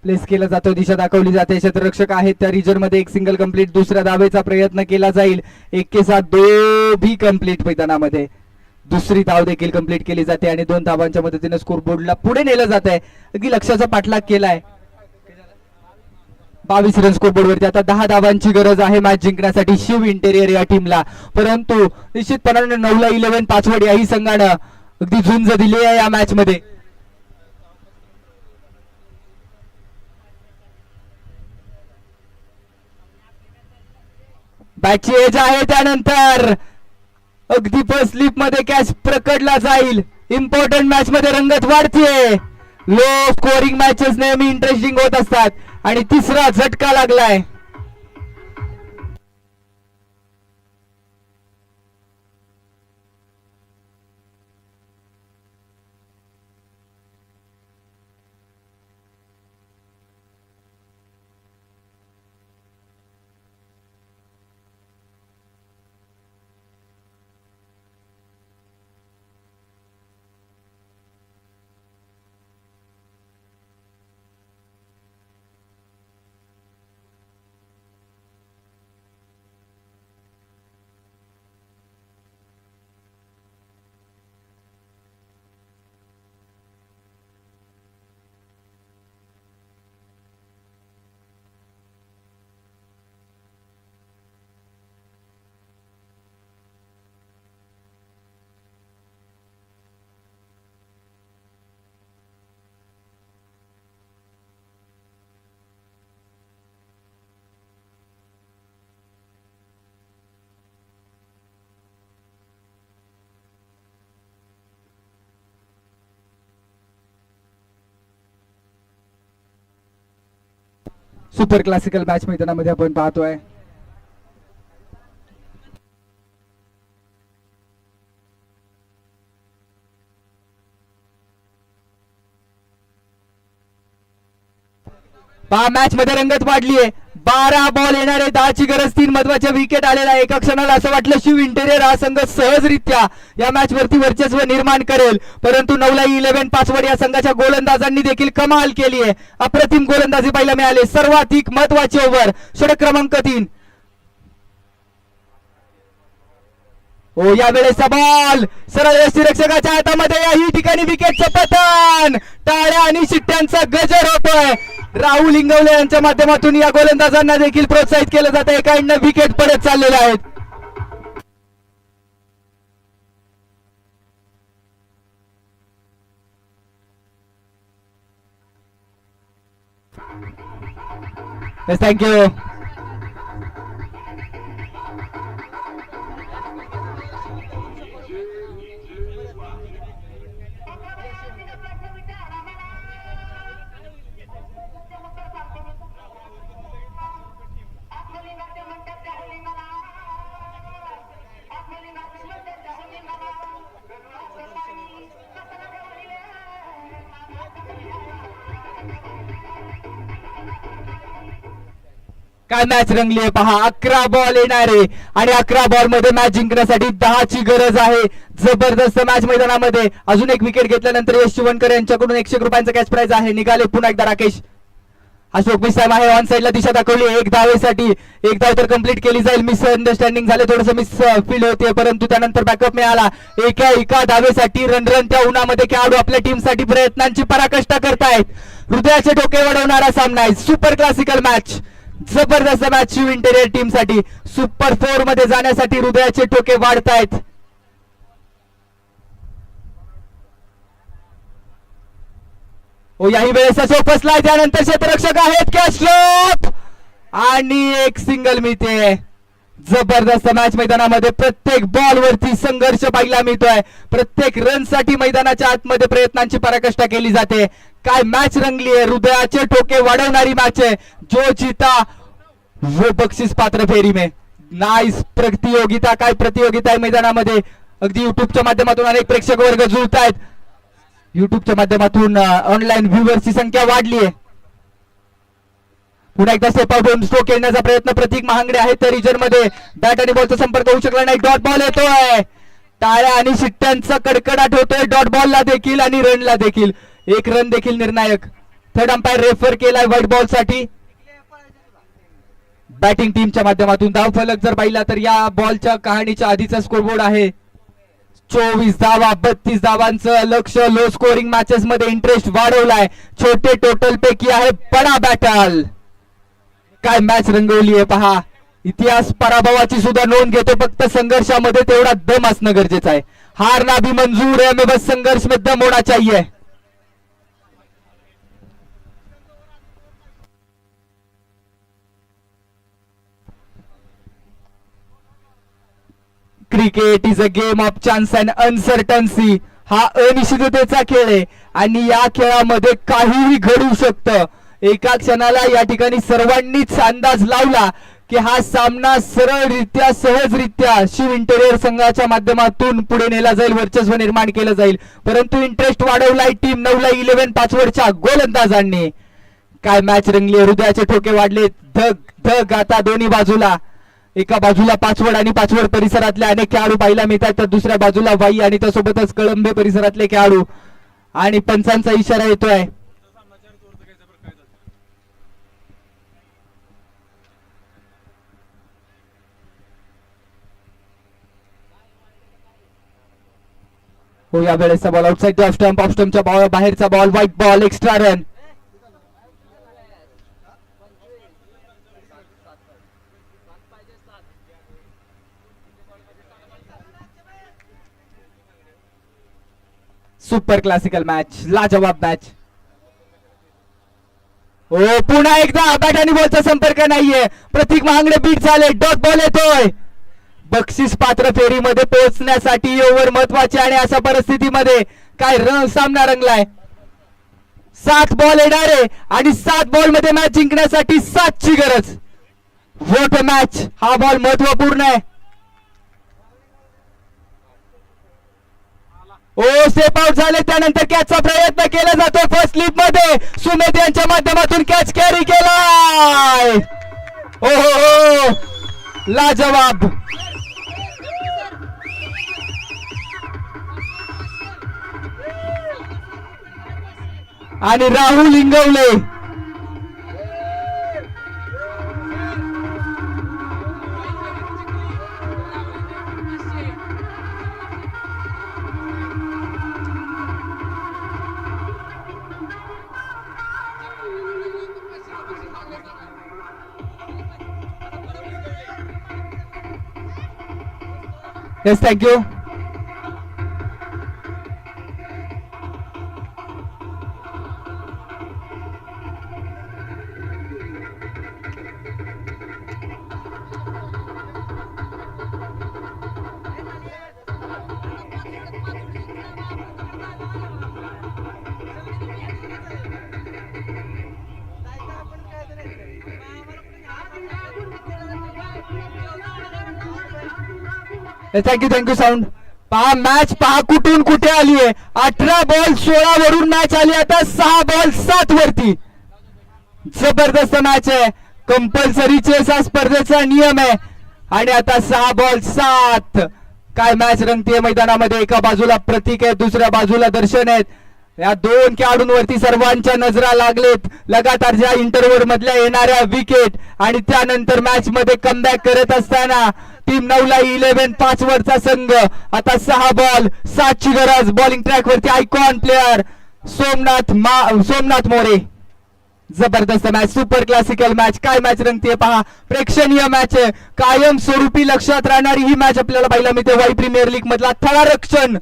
प्लेस केला जातो. दिशा दाखवली जाते. क्षेत्ररक्षक आहेत त्या रिजन मध्ये. एक सिंगल कंप्लीट. दुसऱ्या धावेचा प्रयत्न केला जाईल. 1 के 7 दो भी कंप्लीट मैदानामध्ये. दुसरी धाव देखील कंप्लीट केली जाते आणि 2 धावांच्या मदतीने स्कोर बोर्डला पुढे नेलं जात आहे. अगदी लक्षाचा पाठलाग केलाय. 22 रन स्कोर बोर्डवरती. आता 10 धावांची गरज आहे मॅच जिंकण्यासाठी शिव इंटेरियर या टीमला, परंतु निश्चितपणाने 9ला 11 पाचवड याही संघानं अगदी झुंज दिली आहे या मॅच मध्ये. बॅटची एज आहे. त्यानंतर अगदी फर्स्ट स्लिप मध्ये कॅच पकडला जाईल. इम्पॉर्टंट मॅच मध्ये रंगत वाढतीये. लो स्कोरिंग मॅचेस नेहमी इंटरेस्टिंग होत असतात आणि तिसरा झटका लागलाय. सुपर क्लासिकल मॅच मैदानामध्ये आपण पाहतोय. पहा मॅच मध्ये रंगत वाढली आहे. 12 बॉल येणार आहे, 10 ची गरज, 3 महत्वाचे विकेट आलेला आहे. एका क्षणाला असं वाटलं शिव इंटेरियर हा संघ सहजरित्या या मॅच वरती वर्चस्व निर्माण करेल, परंतु 9 ला 11 पाचवड या संघाच्या गोलंदाजांनी देखील कमाल केली आहे. अप्रतिम गोलंदाजी पाहायला मिळाले. सर्वाधिक महत्वाची ओव्हर षटक क्रमांक 3. हो या वेळेचा बॉल सरळ यष्टीरक्षकाच्या हातामध्ये. याही ठिकाणी विकेटचं पतन. टाळ्या आणि शिट्ट्यांचा गजर होतोय. राहुल इंगवले यांच्या माध्यमातून या गोलंदाजांना देखील प्रोत्साहित केलं जातं. एकांना विकेट पडत चाललेले आहेत. थँक्यू. काय मॅच रंगली आहे पहा. 11 बॉल येणारे आणि 11 बॉल मध्ये मॅच जिंकण्यासाठी 10 ची गरज आहे. जबरदस्त मॅच मैदानामध्ये. अजून एक विकेट घेतल्यानंतर यश शिवणकर यांच्याकडून 100 रुपयांचा कॅश प्राइज आहे. निघाले पुन्हा एकदा राकेश. अशोक मिसाम आहे. ऑन साइडला दिशा दाखवली. एक धावेसाठी एक धाव तर कंप्लीट केली जाईल. मिस अंडरस्टँडिंग झाले, थोडस मिस फील होते, परंतु त्यानंतर बॅकअप मिळाला. एका धावेसाठी रणरण त्या उन्हामध्ये खेळाडू आपल्या टीमसाठी प्रयत्नांची पराकाष्ठ करतायत. हृदयाचे ठोके वाढवणारा सामना आहे. Super classical match. जबरदस्त मॅच शिव इंटेरियर टीम साठी. सुपर 4 मध्ये जाण्यासाठी हृदयाचे ठोके वाढतायत. हो याही वेळेस अशोक फसलाय. त्यानंतर क्षेत्ररक्षक आहेत कॅच शॉट आणि एक सिंगल मिळते. जबरदस्त मॅच मैदानामध्ये. प्रत्येक बॉल वरती संघर्ष पाहायला मिळतोय. प्रत्येक रन साठी मैदानाच्या आतमध्ये प्रयत्नांची पराकाष्ठ केली जाते. काय मॅच रंगली आहे. हृदयाचे ठोके वाढवणारी मॅच आहे. जो जीता वो बक्षीस पात्र फेरी में. नाईस प्रतियोगिता. काय प्रतियोगिता आहे मैदानामध्ये. अगदी युट्यूबच्या माध्यमातून अनेक प्रेक्षक वर्ग जुळतायत. युट्यूबच्या माध्यमातून ऑनलाईन व्ह्यूअर्सची संख्या वाढली आहे. पुन्हा एकदा स्टेप आउट होऊन स्ट्रोक खेळण्याचा प्रयत्न प्रतीक महांगडे आहेत त्या रिजन मध्ये. बॅट आणि बॉलचा संपर्क होऊ शकला नाही. डॉट बॉल येतोय. टाळ्या आणि शिट्ट्यांचा कडकडाट होतोय. डॉट बॉलला देखील आणि रनला देखील. एक रन देखील निर्णायक. थर्ड अंपायर रेफर केलाय व्हाईट बॉल साठी. बॅटिंग टीमच्या माध्यमातून धाव फलक जर पाहिला तर या बॉलच्या कहाणीच्या आधीचा स्कोरबोर्ड आहे 24 धावा. 32 धावांचं लक्ष. लो स्कोरिंग मॅचेस मध्ये इंटरेस्ट वाढवलाय. छोटे टोटल पैकी आहे बडा बॅटल. काय मॅच रंगवली आहे पहा. इतिहास पराभवाची सुद्धा नोंद घेतो. फक्त संघर्षामध्ये तेवढा दम असणं गरजेचं आहे. हार ना भी मंजूर है, हमें बस संघर्ष में दम होना चाहिए. Cricket is a game of chance and uncertainty. हा अनिश्चिततेचा खेळ आहे आणि या खेळामध्ये काहीही घडू शकतं. एका क्षणाला या ठिकाणी सर्वांनीच अंदाज लावला की हा सामना सरळरित्या सहजरित्या शिव इंटेरियर संघाच्या माध्यमातून पुढे नेला जाईल, वर्चस्व निर्माण केलं जाईल, परंतु इंटरेस्ट वाढवलाय टीम 9 ला 11 पाचवडच्या गोलंदाजांनी. काय मॅच रंगली. हृदयाचे ठोके वाढले. धग धग आता दोन्ही बाजूला. एका बाजूला पाचवड आणि पाचवड परिसरातले अनेक खेळाडू पाहायला मिळतात, तर दुसऱ्या बाजूला वाई आणि त्यासोबतच कळंबे परिसरातले खेळाडू. आणि पंचांचा इशारा येतोय. हो या वेळेचा ball outside off stump. Off स्टंपच्या बाहेरचा ball. White ball. Extra run. Super classical match. लाजवाब मॅच. हो पुन्हा एकदा बॅट आणि बॉलचा संपर्क नाहीये. प्रतीक महांगडे बीट झाले. डॉट बॉल येतोय. बक्षीस पात्र फेरीमध्ये पोहोचण्यासाठी ओव्हर महत्वाची आणि अशा परिस्थितीमध्ये काय सामना रंगलाय. 7 बॉल येणार आहे आणि 7 बॉल मध्ये मॅच जिंकण्यासाठी 7 ची गरज. What a match. हा बॉल महत्वपूर्ण आहे. ओ स्टेप आउट झाले, त्यानंतर कॅचचा प्रयत्न केला जातो फर्स्ट स्लिप मध्ये. सुमेध यांच्या माध्यमातून कॅच कॅरी केलाय. ओ हो लाजवाब. आणि Rahul Ingawale yes thank you. Thank you sound. पहा मॅच पहा कुठून कुठे आली आहे. 18 बॉल 16 वरून मॅच आली, आता 6 बॉल 7 वरती. जबरदस्त मॅच आहे. कंपल्सरी चेस हा स्पर्धेचा नियम आहे. आणि आता 6 बॉल 7. काय मॅच रंगतीये मैदानामध्ये. एका बाजूला प्रतीक आहे, दुसऱ्या बाजूला दर्शन आहेत. या 2 खेळाडूंवरती सर्वांच्या नजरा लागलेत. लगातार ज्या इंटरव्हल मधल्या येणाऱ्या विकेट आणि त्यानंतर मॅच मध्ये कमबॅक करत असताना टीम 9ला 11 5 वरचा संघ. आता 6 बॉल 7 ची गरज. बॉलिंग ट्रॅक वरती आयकॉन प्लेअर सोमनाथ मोरे. जबरदस्त मॅच, सुपर क्लासिकल मॅच. काय मॅच रंगतीये पहा. प्रेक्षणीय मॅच आहे. कायम स्वरूपी लक्षात राहणारी ही मॅच आपल्याला पाहायला मिळते. वाई प्रीमियर लीग मधला थळारक्षण.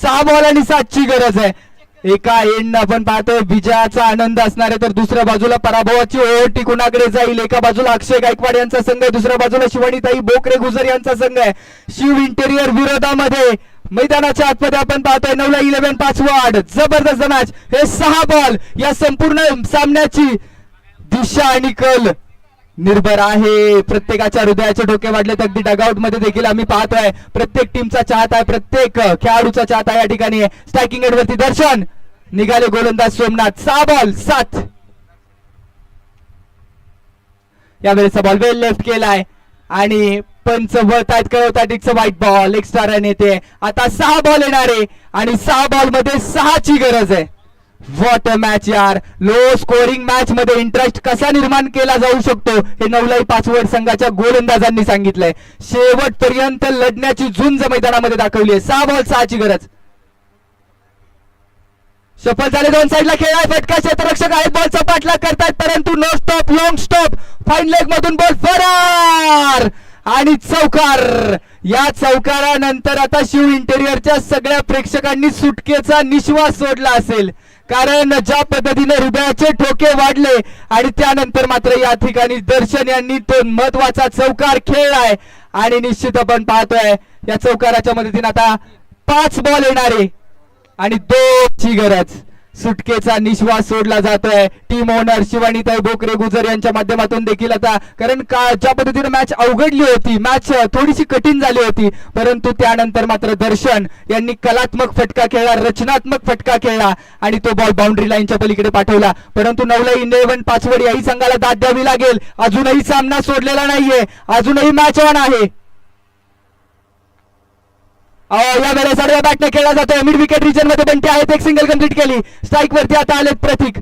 6 बॉल आणि 7 ची गरज आहे. एका एंड आपण पाहतोय विजयाचा आनंद असणार आहे, तर दुसऱ्या बाजूला पराभवाची ओहोटी कुणाकडे जाईल. एका बाजूला अक्षय गायकवाड यांचा संघ आहे, दुसऱ्या बाजूला शिवानीताई बोकरे गुजर यांचा संघ आहे. शिव इंटेरियर विरोधामध्ये मैदानाच्या आतमध्ये आपण पाहतोय 9ला 11 5 वार्ड. जबरदस्त मॅच. हे 6 बॉल या संपूर्ण सामन्याची दिशा आणि कल निर्भर आहे. प्रत्येकाच्या हृदयाचे डोके वाढलेत. अगदी डगआउट मध्ये देखील आम्ही पाहतोय प्रत्येक टीमचा चाहता आहे, प्रत्येक खेळाडूचा चाहता या ठिकाणी. स्ट्रायकिंग एंड वरती दर्शन. निघाले गोलंदाज सोमनाथ. 6 बॉल 7. यावेळेचा बॉल वेल लेफ्ट केलाय आणि पंच वळत आहेत, कळवतात it's white ball. Extra run येते. आता 6 बॉल येणारे आणि 6 बॉल मध्ये 6 ची गरज आहे. व्हॉट अ मॅच यार. लो स्कोरिंग मॅच मध्ये इंटरेस्ट कसा निर्माण केला जाऊ शकतो हे 9ला 5 वर संघाच्या गोलंदाजांनी सांगितलंय. शेवटपर्यंत लढण्याची झुंज मैदानामध्ये दाखवली आहे. 6 बॉल 6 ची गरज. सफल झाले. 2 साईडला खेळाय. फटका क्षेत्ररक्षक आहेत, बॉलचा पाठलाग करतायत, परंतु no stop, long stop. Fine leg मधून बॉल फरार आणि चौकार. या चौकारानंतर आता शिव इंटेरियरच्या सगळ्या प्रेक्षकांनी सुटकेचा निश्वास सोडला असेल, कारण ज्या पद्धतीने हृदयाचे ठोके वाढले आणि त्यानंतर मात्र या ठिकाणी दर्शन यांनी तो महत्वाचा चौकार खेळलाय. आणि निश्चित आपण पाहतोय या चौकाराच्या मदतीने आता 5 बॉल येणारे आणि 2 ची गरज. सुटकेचा निश्वास सोडला जातोय. टीम ओनर शिवानीताई बोकरे गुजर यांच्या माध्यमातून देखील आता, कारण ज्या पद्धतीने मॅच अवघडली होती, मॅच थोडीशी कठीण झाली होती, परंतु त्यानंतर मात्र दर्शन यांनी कलात्मक फटका खेळला, रचनात्मक फटका खेळला आणि तो बॉल बाउंड्री लाईनच्या पलीकडे पाठवला. परंतु 9ला 11 5 वर याही संघाला दाद द्यावी लागेल. अजूनही सामना सोडलेला नाहीये, अजूनही मॅच ऑन आहे. या वेळेस आडव्या बॅटने खेळला जातोय. मिड विकेट रिजन मध्ये बंटी आहेत, एक सिंगल कंप्लीट केली. स्ट्राईक वरती आता आलेत प्रतीक.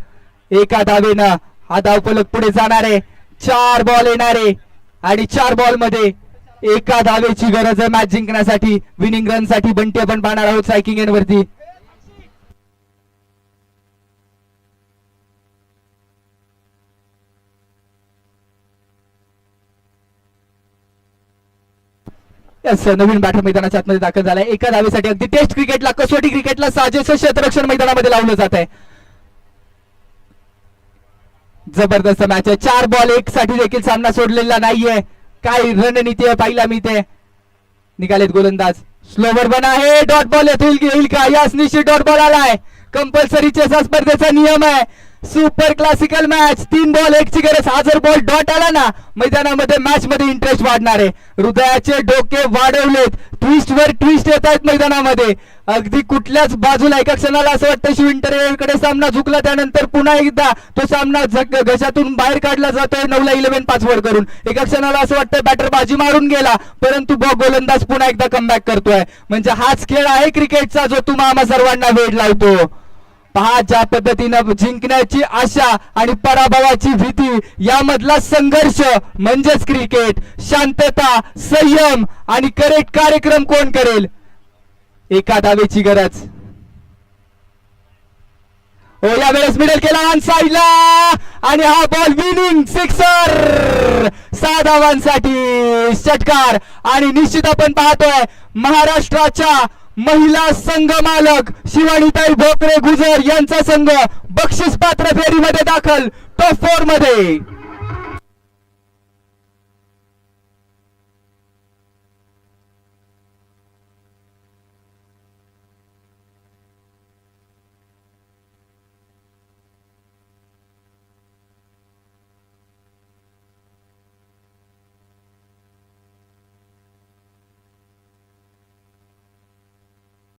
एका धावेनं हा धावफलक पुढे जाणार आहे. 4 बॉल येणारे आणि 4 बॉल मध्ये एका धावेची गरज आहे मॅच जिंकण्यासाठी. विनिंग रन साठी बंटी आपण पाहणार आहोत स्ट्रायकिंग एंड वरती. नवीन बॅटर मैदानाच्या आतमध्ये दाखल झालाय. एका धावेसाठी अगदी टेस्ट क्रिकेटला, कसोटी क्रिकेटला साजेसं क्षेत्ररक्षण मैदानामध्ये लावलं जात आहे. जबरदस्त मॅच आहे. 4 बॉल 1 साठी देखील सामना सोडलेला नाहीये. काय रणनीती आहे पाहिला मी ते. निघालेत गोलंदाज. स्लोवर बन आहे. डॉट बॉल येईल का? यास निश्चित डॉट बॉल आलाय. कंपल्सरी चेस हा स्पर्धेचा नियम आहे. सुपर क्लासिकल मॅच, 3 बॉल 1 ची गरज. हा जर बॉल डॉट आला ना मैदानामध्ये मॅच मध्ये इंटरेस्ट वाढणार आहे. हृदयाचे डोके वाढवलेत, ट्विस्ट वर ट्विस्ट येत आहेत मैदानामध्ये. अगदी कुठल्याच बाजूला एका क्षणाला असं वाटतं शिविंटरकडे सामना झुकला, त्यानंतर पुन्हा एकदा तो सामना घशातून बाहेर काढला जातोय 9ला 11 पासवर्ड करून. एका क्षणाला असं वाटतं बॅटर बाजी मारून गेला, परंतु गोलंदाज पुन्हा एकदा कमबॅक करतोय. म्हणजे हाच खेळ आहे क्रिकेटचा जो तुम्हा आम्हा सर्वांना वेड लावतो. पहा ज्या पद्धतीनं जिंकण्याची आशा आणि पराभवाची भीती यामधला संघर्ष म्हणजेच क्रिकेट. शांतता, संयम आणि करेक्ट कार्यक्रम कोण करेल. एका धावेची गरज. हो यावेळेस मिडल केला ऑन साइडला आणि हा बॉल विनिंग सिक्सर. 6 धावांसाठी षटकार. आणि निश्चित आपण पाहतोय महाराष्ट्राच्या महिला संघ मालक शिवानीताई भोकरे गुजर यांचा संघ बक्षीस पात्र फेरीमध्ये दाखल टॉप 4 मध्ये.